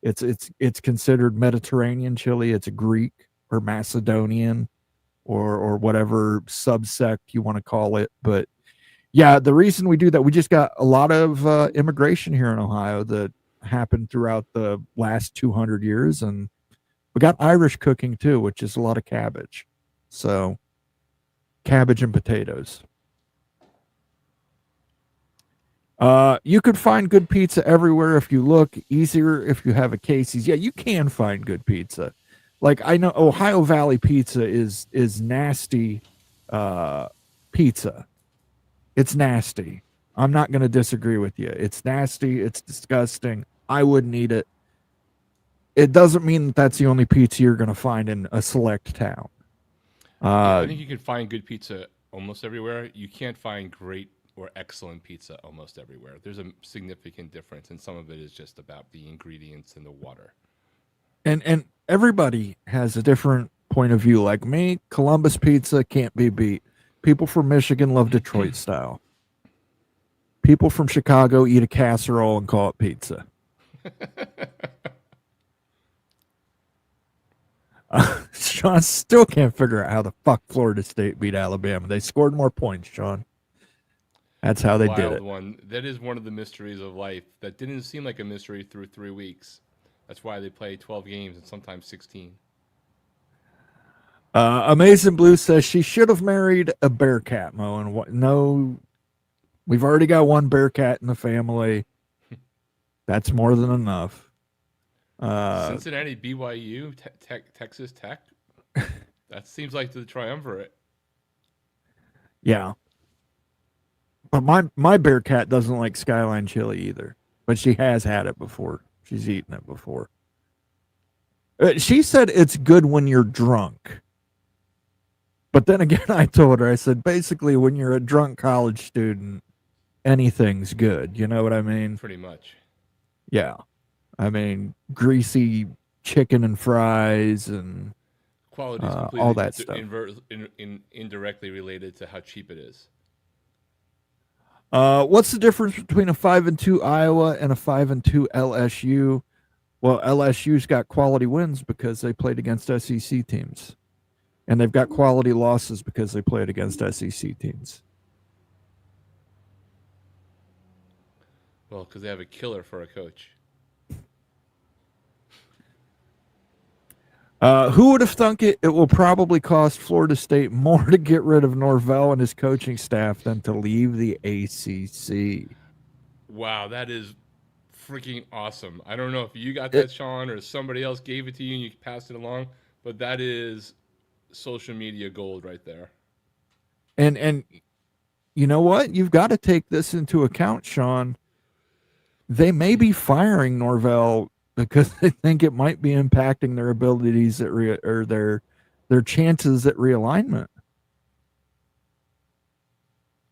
It's considered Mediterranean chili. It's Greek or Macedonian or whatever subsect you want to call it. But yeah, the reason we do that, we just got a lot of immigration here in Ohio that happened throughout the last 200 years. And we got Irish cooking too, which is a lot of cabbage. So cabbage and potatoes. You could find good pizza everywhere if you look. Easier if you have a Casey's. Yeah, you can find good pizza. Like I know Ohio Valley pizza is nasty pizza. It's nasty. I'm not going to disagree with you. It's nasty. It's disgusting. I wouldn't eat it. It doesn't mean that that's the only pizza you're going to find in a select town. I think you can find good pizza almost everywhere. You can't find great or excellent pizza almost everywhere. There's a significant difference, and some of it is just about the ingredients and the water. And everybody has a different point of view. Like me, Columbus pizza can't be beat. People from Michigan love Detroit style. People from Chicago eat a casserole and call it pizza. Sean still can't figure out how the fuck Florida State beat Alabama. They scored more points, Sean. That's how they did it. One. That is one of the mysteries of life. That didn't seem like a mystery through 3 weeks. That's why they play 12 games and sometimes 16. Amazing Blue says she should have married a Bearcat, Mo. And what? No, we've already got one Bearcat in the family. That's more than enough. Cincinnati, BYU, Texas Tech. That seems like the triumvirate. Yeah. But my Bearcat doesn't like Skyline chili either. But she has had it before. She's eaten it before. She said it's good when you're drunk. But then again, I told her, I said, basically, when you're a drunk college student, anything's good. You know what I mean? Pretty much. Yeah. I mean, greasy chicken and fries and Quality is completely all that stuff. indirectly related to how cheap it is. What's the difference between a 5-2 Iowa and a 5-2 LSU? Well, LSU's got quality wins because they played against SEC teams. And they've got quality losses because they played against SEC teams. Well, because they have a killer for a coach. Who would have thunk it? It will probably cost Florida State more to get rid of Norvell and his coaching staff than to leave the ACC. Wow, that is freaking awesome. I don't know if you got that, Sean, or somebody else gave it to you and you passed it along, but that is social media gold right there. And you know what? You've got to take this into account, Sean. They may be firing Norvell because they think it might be impacting their abilities or their chances at realignment.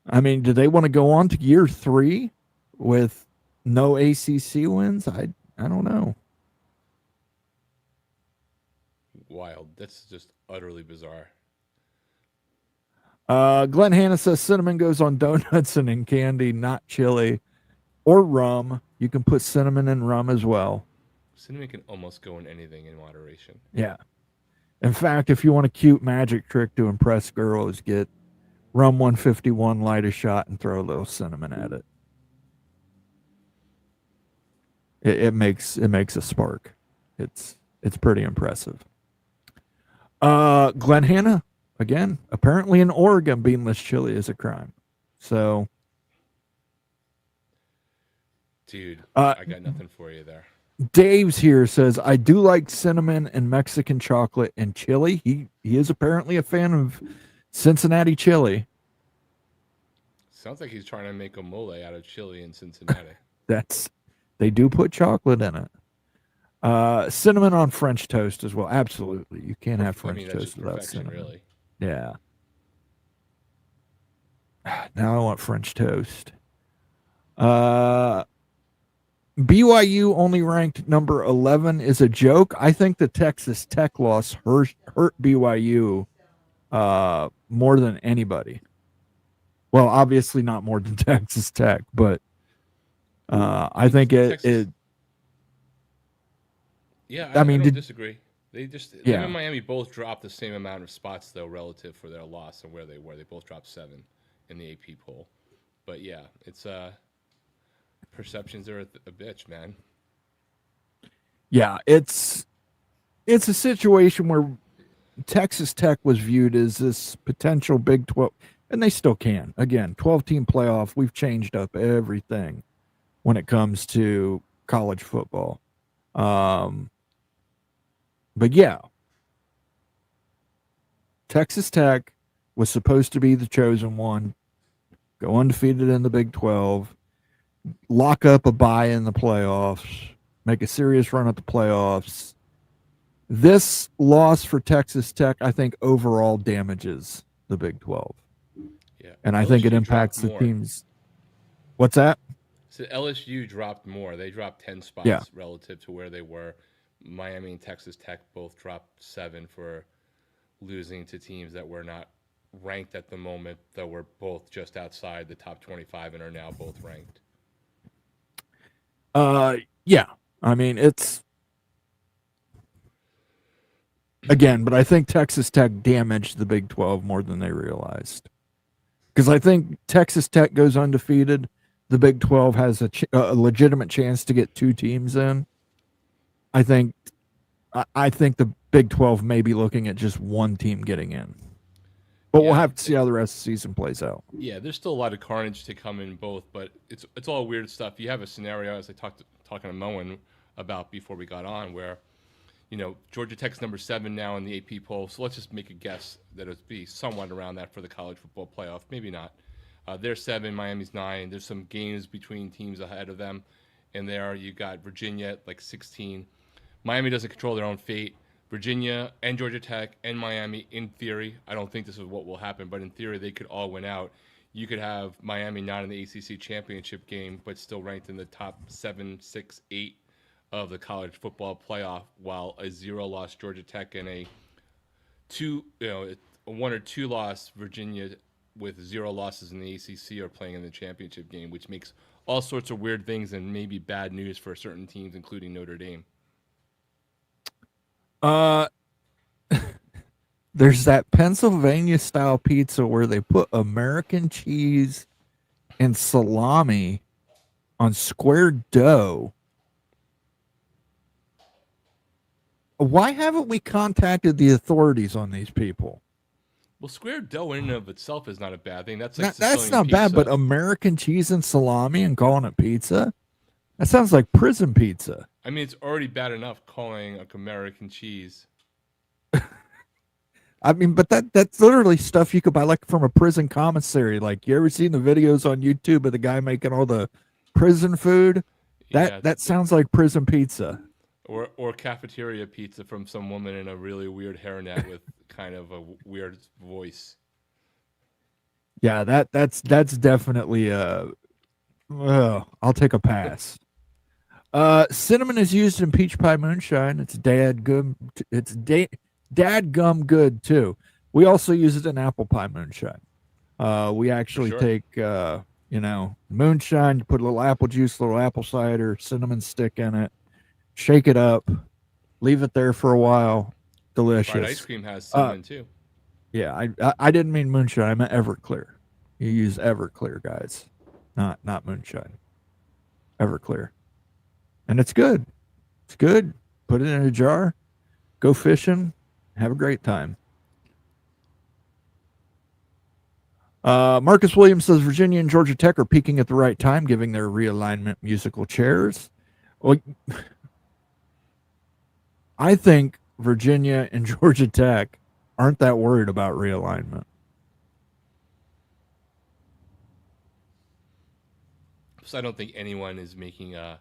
I mean, do they want to go on to year 3 with no ACC wins? I don't know. Wild. That's just utterly bizarre. Glenn Hanna says cinnamon goes on donuts and in candy, not chili or rum. You can put cinnamon in rum as well. Cinnamon can almost go in anything in moderation. Yeah. In fact, if you want a cute magic trick to impress girls, get rum 151, light a shot, and throw a little cinnamon at it. It makes a spark. It's pretty impressive. Glenn Hanna, again, apparently in Oregon, beanless chili is a crime. So, dude, I got nothing for you there. Dave's here says, I do like cinnamon and Mexican chocolate and chili. He is apparently a fan of Cincinnati chili. Sounds like he's trying to make a mole out of chili in Cincinnati. They do put chocolate in it. Cinnamon on French toast as well. Absolutely. You can't have French toast without cinnamon. Really. Yeah. Now I want French toast. BYU only ranked number 11 is a joke. I think the Texas Tech loss hurt BYU more than anybody. Well, obviously not more than Texas Tech, but I think it. Yeah, I don't disagree. Them and Miami both dropped the same amount of spots though, relative for their loss and where they were. They both dropped 7 in the AP poll. But yeah, it's perceptions are a bitch, man. Yeah, it's a situation where Texas Tech was viewed as this potential Big 12, and they still can. Again, 12-team playoff. We've changed up everything when it comes to college football. But yeah, Texas Tech was supposed to be the chosen one, go undefeated in the Big 12, lock up a bye in the playoffs, make a serious run at the playoffs. This loss for Texas Tech, I think, overall damages the Big 12. Yeah, and I think it impacts the teams. What's that? So LSU dropped more. They dropped 10 spots relative to where they were. Miami and Texas Tech both dropped 7 for losing to teams that were not ranked at the moment, that were both just outside the top 25 and are now both ranked. Yeah. I mean, it's again, but I think Texas Tech damaged the Big 12 more than they realized. Because I think Texas Tech goes undefeated. The Big 12 has a legitimate chance to get 2 teams in. I think the Big 12 may be looking at just 1 team getting in. But we'll have to see how the rest of the season plays out. Yeah, there's still a lot of carnage to come in both, but it's all weird stuff. You have a scenario, as I talking to Moen, about before we got on, where Georgia Tech's number 7 now in the AP poll. So let's just make a guess that it'd be somewhat around that for the college football playoff. Maybe not. They're 7, Miami's 9. There's some games between teams ahead of them. And there you got Virginia at like 16. Miami doesn't control their own fate. Virginia and Georgia Tech and Miami, in theory, I don't think this is what will happen, but in theory, they could all win out. You could have Miami not in the ACC championship game, but still ranked in the top 7, 6, 8 of the college football playoff, while a 0-loss Georgia Tech and a 1 or 2 loss Virginia with 0 losses in the ACC are playing in the championship game, which makes all sorts of weird things and maybe bad news for certain teams, including Notre Dame. There's that Pennsylvania style pizza where they put American cheese and salami on square dough. Why haven't we contacted the authorities on these people? Well, square dough in and of itself is not a bad thing. That's like That's not pizza. bad, but American cheese and salami and calling it pizza? That sounds like prison pizza. I mean, it's already bad enough calling like American cheese. I mean, but that's literally stuff you could buy like from a prison commissary. Like, you ever seen the videos on YouTube of the guy making all the prison food? That sounds like prison pizza. Or cafeteria pizza from some woman in a really weird hairnet with kind of a weird voice. Yeah, that's definitely I'll take a pass. Cinnamon is used in peach pie moonshine. It's dadgum good too. We also use it in apple pie moonshine. We actually take moonshine, you put a little apple juice, a little apple cider, cinnamon stick in it, shake it up, leave it there for a while. Delicious. Fried ice cream has cinnamon too. Yeah, I didn't mean moonshine. I meant Everclear. You use Everclear, guys, not moonshine. Everclear, and it's good. It's good. Put it in a jar. Go fishing. Have a great time. Marcus Williams says Virginia and Georgia Tech are peaking at the right time, giving their realignment musical chairs. Well, I think Virginia and Georgia Tech aren't that worried about realignment. So I don't think anyone is making a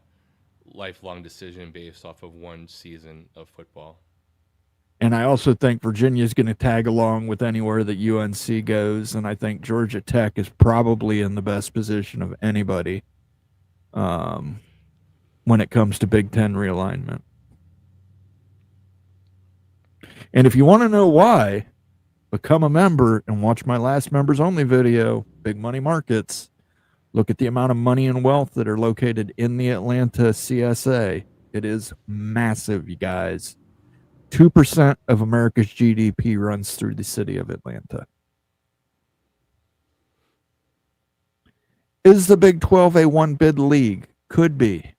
lifelong decision based off of one season of football. And I also think Virginia is going to tag along with anywhere that UNC goes. And I think Georgia Tech is probably in the best position of anybody when it comes to Big Ten realignment. And if you want to know why, become a member and watch my last members only video, Big Money Markets. Look at the amount of money and wealth that are located in the Atlanta CSA. It is massive, you guys. 2% of America's GDP runs through the city of Atlanta. Is the Big 12 a one-bid league? Could be.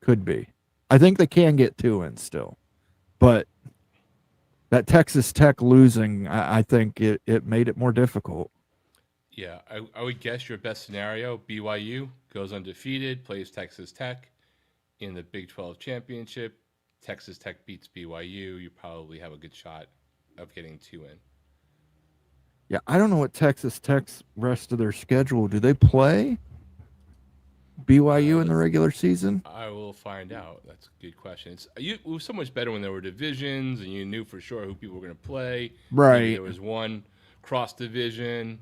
Could be. I think they can get 2 in still. But that Texas Tech losing, I think it made it more difficult. Yeah, I would guess your best scenario, BYU goes undefeated, plays Texas Tech in the Big 12 championship. Texas Tech beats BYU. You probably have a good shot of getting 2 in. Yeah, I don't know what Texas Tech's rest of their schedule. Do they play BYU in the regular season? I will find out. That's a good question. It was so much better when there were divisions and you knew for sure who people were going to play. Right. Maybe there was one cross-division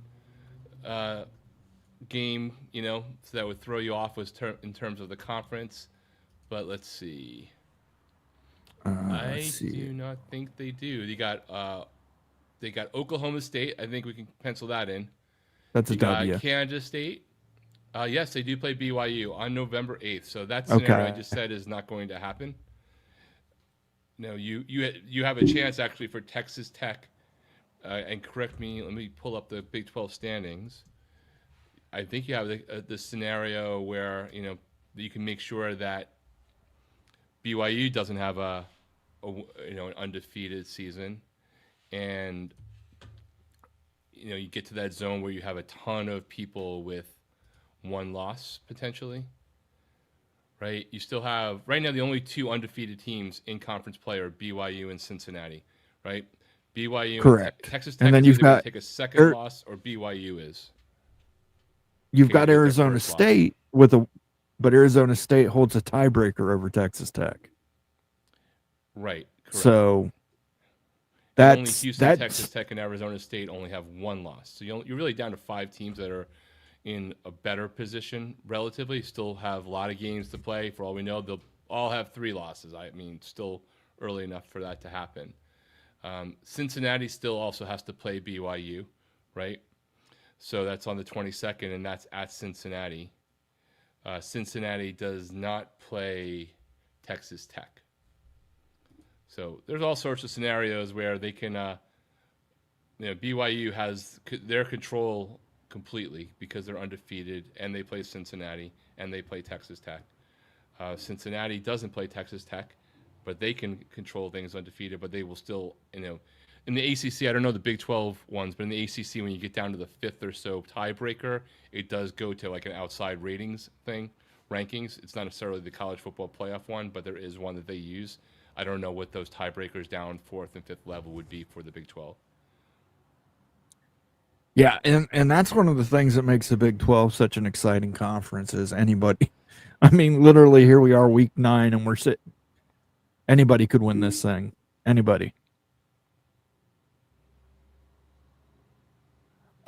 game, so that would throw you off in terms of the conference. But let's see. I do not think they do. They got Oklahoma State. I think we can pencil that in. That's a W. Kansas State. Yes, they do play BYU on November 8th. So that scenario I just said is not going to happen. No, you have a chance actually for Texas Tech. And correct me. Let me pull up the Big 12 standings. I think you have the scenario where you can make sure that BYU doesn't have an undefeated season, and you get to that zone where you have a ton of people with 1 loss potentially. right? You still have right now the only two undefeated teams in conference play are BYU and Cincinnati, right? BYU and Correct. Texas And Tech then is you've either going got to take a second Ar- loss or BYU is you've going to got take their Arizona first loss. State but Arizona State holds a tiebreaker over Texas Tech. Right, correct. So And only that's Houston, Texas Tech, and Arizona State only have one loss. So you're really down to 5 teams that are in a better position relatively. Still have a lot of games to play. For all we know, they'll all have 3 losses. I mean, still early enough for that to happen. Cincinnati still also has to play BYU, right? So that's on the 22nd, and that's at Cincinnati. Cincinnati does not play Texas Tech. So there's all sorts of scenarios where they can, BYU has their control completely because they're undefeated and they play Cincinnati and they play Texas Tech. Cincinnati doesn't play Texas Tech, but they can control things undefeated, but they will still, in the ACC, I don't know the Big 12 ones, but in the ACC, when you get down to the 5th or so tiebreaker, it does go to like an outside ratings thing, rankings. It's not necessarily the college football playoff one, but there is one that they use. I don't know what those tiebreakers down 4th and 5th level would be for the Big 12. Yeah, and that's one of the things that makes the Big 12 such an exciting conference is anybody. I mean, literally, here we are, week 9, and we're sitting. Anybody could win this thing. Anybody.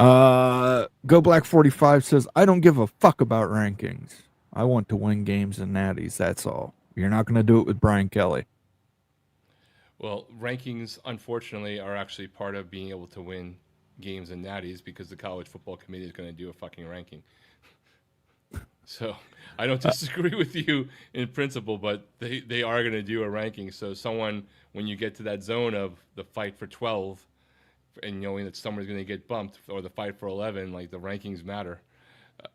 Go Black 45 says, I don't give a fuck about rankings. I want to win games and natties. That's all. You're not going to do it with Brian Kelly. Well, rankings, unfortunately, are actually part of being able to win games and natties because the college football committee is going to do a fucking ranking. So I don't disagree with you in principle, but they are going to do a ranking. So someone, when you get to that zone of the fight for 12 and knowing that someone's going to get bumped, or the fight for 11, like the rankings matter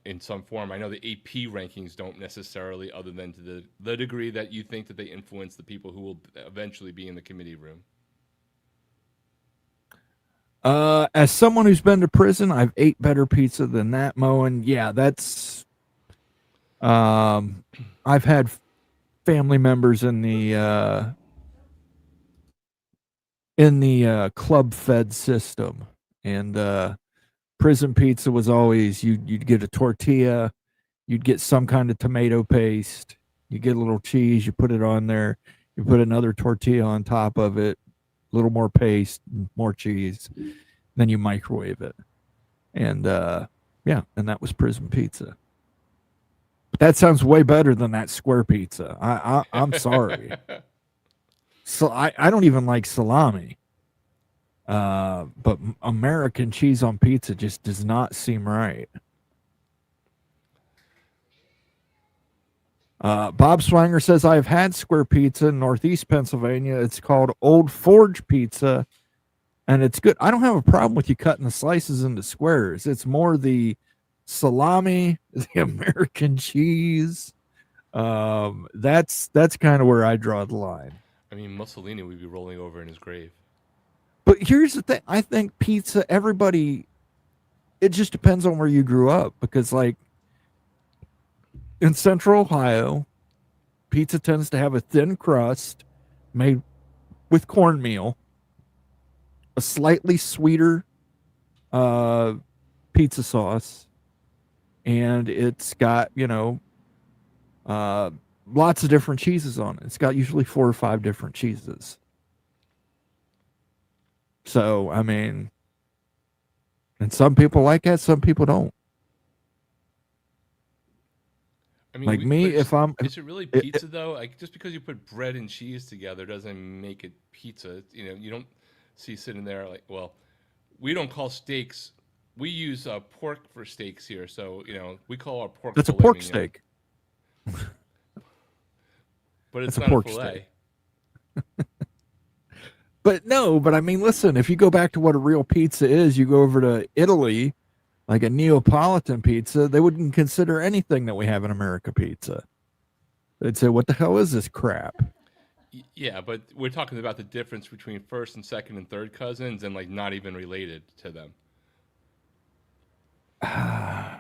in some form. I know the AP rankings don't necessarily, other than to the degree that you think that they influence the people who will eventually be in the committee room. As someone who's been to prison, I've ate better pizza than that, Mo, and yeah, that's I've had family members in the club fed system, and prison pizza was always you'd get a tortilla, you'd get some kind of tomato paste, you get a little cheese, you put it on there, you put another tortilla on top of it, a little more paste, more cheese, then you microwave it, and yeah, and that was prison pizza. But that sounds way better than that square pizza. I'm sorry. So I don't even like salami. But American cheese on pizza just does not seem right. Bob Swanger says, I've had square pizza in Northeast Pennsylvania. It's called Old Forge Pizza, and it's good. I don't have a problem with you cutting the slices into squares. It's more the salami, the American cheese. That's kind of where I draw the line. I mean, Mussolini would be rolling over in his grave. But here's the thing. I think pizza, everybody, it just depends on where you grew up. Because, like, in Central Ohio, pizza tends to have a thin crust made with cornmeal, a slightly sweeter pizza sauce, and it's got, lots of different cheeses on it. It's got usually 4 or 5 different cheeses. So, I mean, and some people like that, some people don't. I mean, Like me, if I'm... Is it really pizza, though? Like, just because you put bread and cheese together doesn't make it pizza. You don't see sitting there like, well, we don't call steaks. We use pork for steaks here. So, we call our pork That's a filet pork mignon. steak. But it's That's not a a pork filet. But I mean, listen, if you go back to what a real pizza is, you go over to Italy, like a Neapolitan pizza, they wouldn't consider anything that we have in America pizza. They'd say, what the hell is this crap? Yeah, but we're talking about the difference between first and second and third cousins and, like, not even related to them. I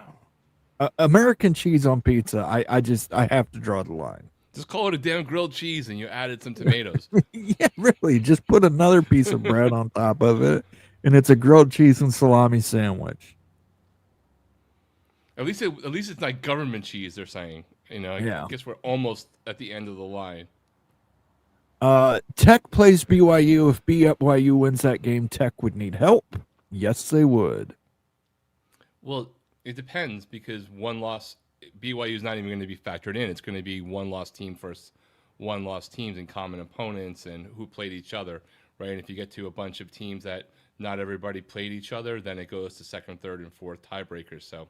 mean, American cheese on pizza. I have to draw the line. Just call it a damn grilled cheese, and you added some tomatoes. Yeah, really. Just put another piece of bread on top of it, and it's a grilled cheese and salami sandwich. At least it's not government cheese. They're saying. I guess we're almost at the end of the line. Tech plays BYU. If BYU wins that game, Tech would need help. Yes, they would. Well, it depends because one loss, BYU is not even going to be factored in. It's going to be one loss team versus one loss teams and common opponents and who played each other, right? And if you get to a bunch of teams that not everybody played each other, then it goes to second, third, and fourth tiebreakers. So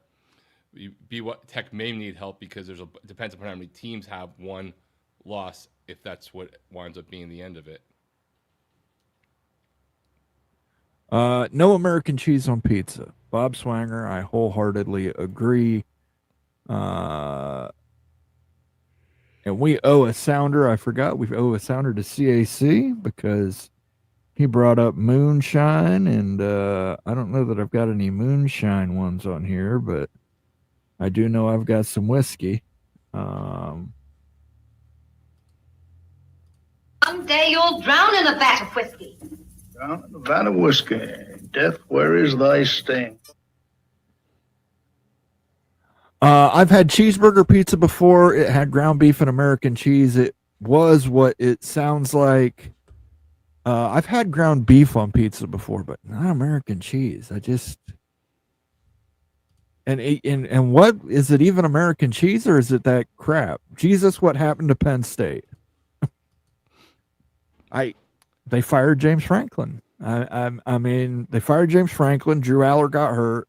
Tech may need help because depends upon how many teams have one loss, if that's what winds up being the end of it. No American cheese on pizza. Bob Swanger, I wholeheartedly agree. And we owe a sounder. I forgot we owe a sounder to CAC because he brought up moonshine, and I don't know that I've got any moonshine ones on here, but I do know I've got some whiskey. Someday you'll drown in a vat of whiskey. Drown in a vat of whiskey. Death, where is thy sting? I've had cheeseburger pizza before. It had ground beef and American cheese. It was what it sounds like. I've had ground beef on pizza before, but not American cheese. And what is it even American cheese or is it that crap? Jesus, what happened to Penn State? They fired James Franklin. I mean, they fired James Franklin. Drew Aller got hurt.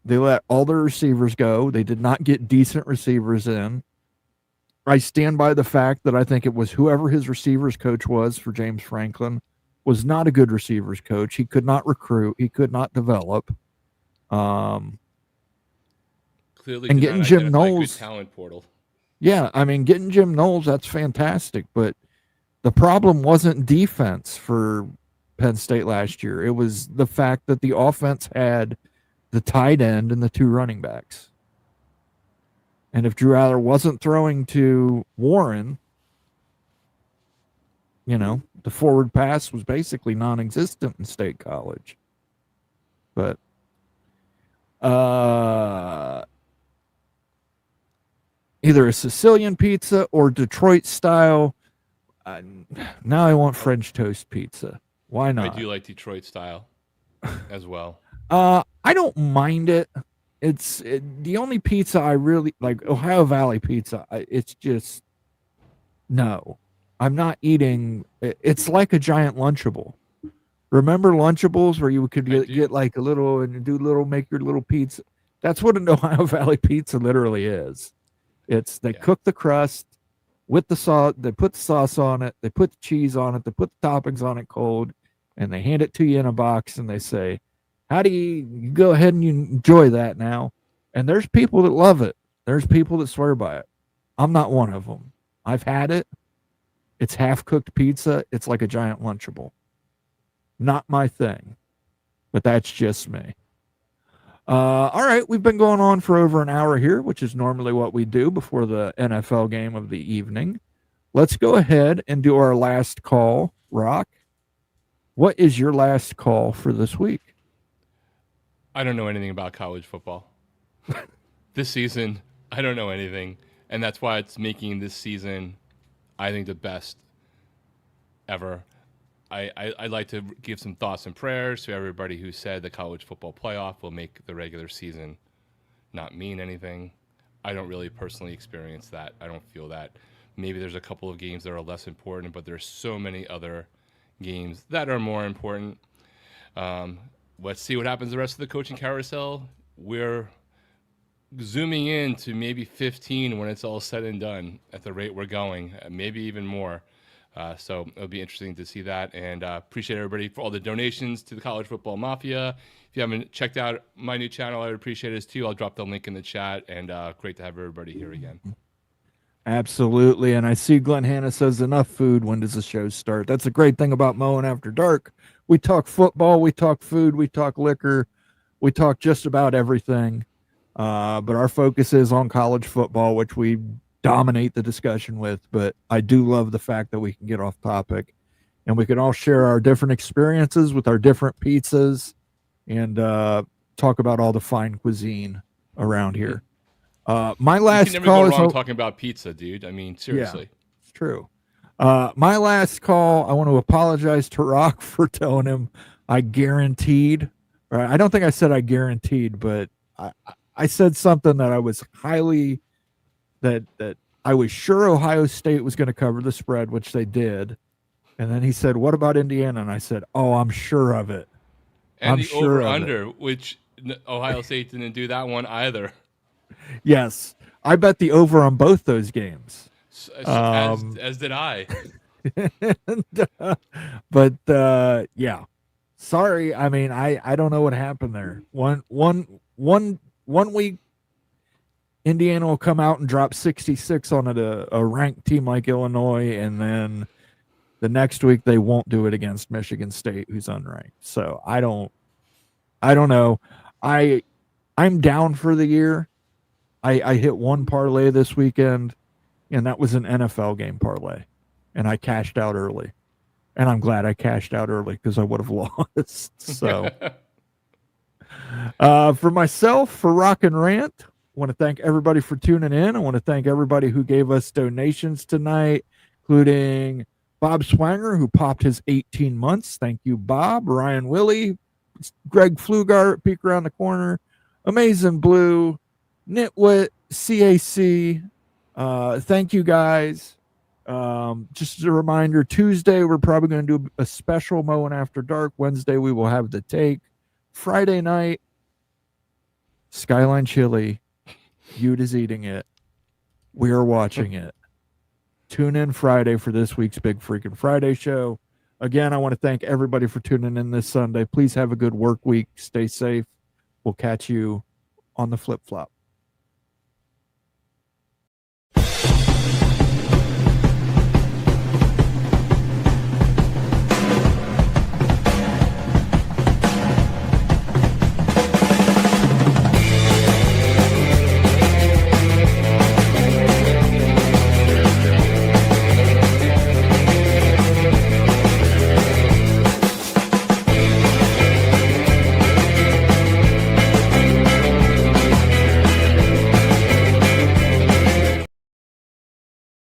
They let all their receivers go. They did not get decent receivers in. I stand by the fact that I think it was whoever his receivers coach was for James Franklin was not a good receivers coach. He could not recruit. He could not develop. Clearly, and getting Jim Knowles, talent portal. Yeah, I mean, getting Jim Knowles, that's fantastic. But the problem wasn't defense for Penn State last year. It was the fact that the offense had the tight end and the two running backs. And if Drew Aller wasn't throwing to Warren, the forward pass was basically non-existent in State College. But either a Sicilian pizza or Detroit style. Now I want French toast pizza. Why not? I do like Detroit style as well. I don't mind it. It's the only pizza I really like. Ohio Valley pizza. It's just no. I'm not eating. It's like a giant Lunchable. Remember Lunchables where you could get like a little and make your little pizza. That's what an Ohio Valley pizza literally is. They cook the crust with the sauce. They put the sauce on it. They put the cheese on it. They put the toppings on it cold, and they hand it to you in a box. And they say, "How do you go ahead and you enjoy that now?" And there's people that love it. There's people that swear by it. I'm not one of them. I've had it. It's half-cooked pizza. It's like a giant Lunchable. Not my thing, but that's just me. All right, we've been going on for over an hour here, which is normally what we do before the NFL game of the evening. Let's go ahead and do our last call. Rock, what is your last call for this week? I don't know anything about college football. This season, I don't know anything, and that's why it's making this season, I think, the best ever. I'd like to give some thoughts and prayers to everybody who said the college football playoff will make the regular season not mean anything. I don't really personally experience that. I don't feel that. Maybe there's a couple of games that are less important, but there's so many other games that are more important. Let's see what happens the rest of the coaching carousel. We're zooming in to maybe 15 when it's all said and done at the rate we're going, maybe even more. So it'll be interesting to see that, and appreciate everybody for all the donations to the College Football Mafia. If you haven't checked out my new channel, I would appreciate it too. I'll drop the link in the chat, and great to have everybody here again. Absolutely, and I see Glenn Hanna says enough food. When does the show start? That's a great thing about Mowing After Dark. We talk football, we talk food, we talk liquor, we talk just about everything. But our focus is on college football, which we dominate the discussion with. But I do love the fact that we can get off topic and we can all share our different experiences with our different pizzas and talk about all the fine cuisine around here. My last you can never call go is wrong talking about pizza, dude. I mean, seriously. Yeah, it's true. My last call, I want to apologize to Rock for telling him I guaranteed. Or I don't think I said I guaranteed, but I said something that I was highly that I was sure Ohio State was going to cover the spread, which they did. And then he said, "What about Indiana?" And I said, "Oh, I'm sure of it." And I'm the sure over of under, which Ohio State didn't do that one either. Yes, I bet the over on both those games. As did I. But yeah, sorry. I mean, I don't know what happened there. One week, Indiana will come out and drop 66 on a ranked team like Illinois, and then the next week they won't do it against Michigan State, who's unranked. So I don't know. I'm down for the year. I hit one parlay this weekend, and that was an NFL game parlay, and I cashed out early. And I'm glad I cashed out early because I would have lost. So for myself, for Rock and Rant, I want to thank everybody for tuning in. I want to thank everybody who gave us donations tonight, including Bob Swanger, who popped his 18 months. Thank you, Bob. Ryan Willie, Greg Flugart, Peek Around the Corner, Amazing Blue, Nitwit, CAC. Thank you, guys. Just as a reminder, Tuesday, we're probably going to do a special Mowing After Dark. Wednesday, we will have the take. Friday night, Skyline Chili. Ute is eating it. We are watching it. Tune in Friday for this week's Big Freaking Friday show. Again, I want to thank everybody for tuning in this Sunday. Please have a good work week. Stay safe. We'll catch you on the flip-flop.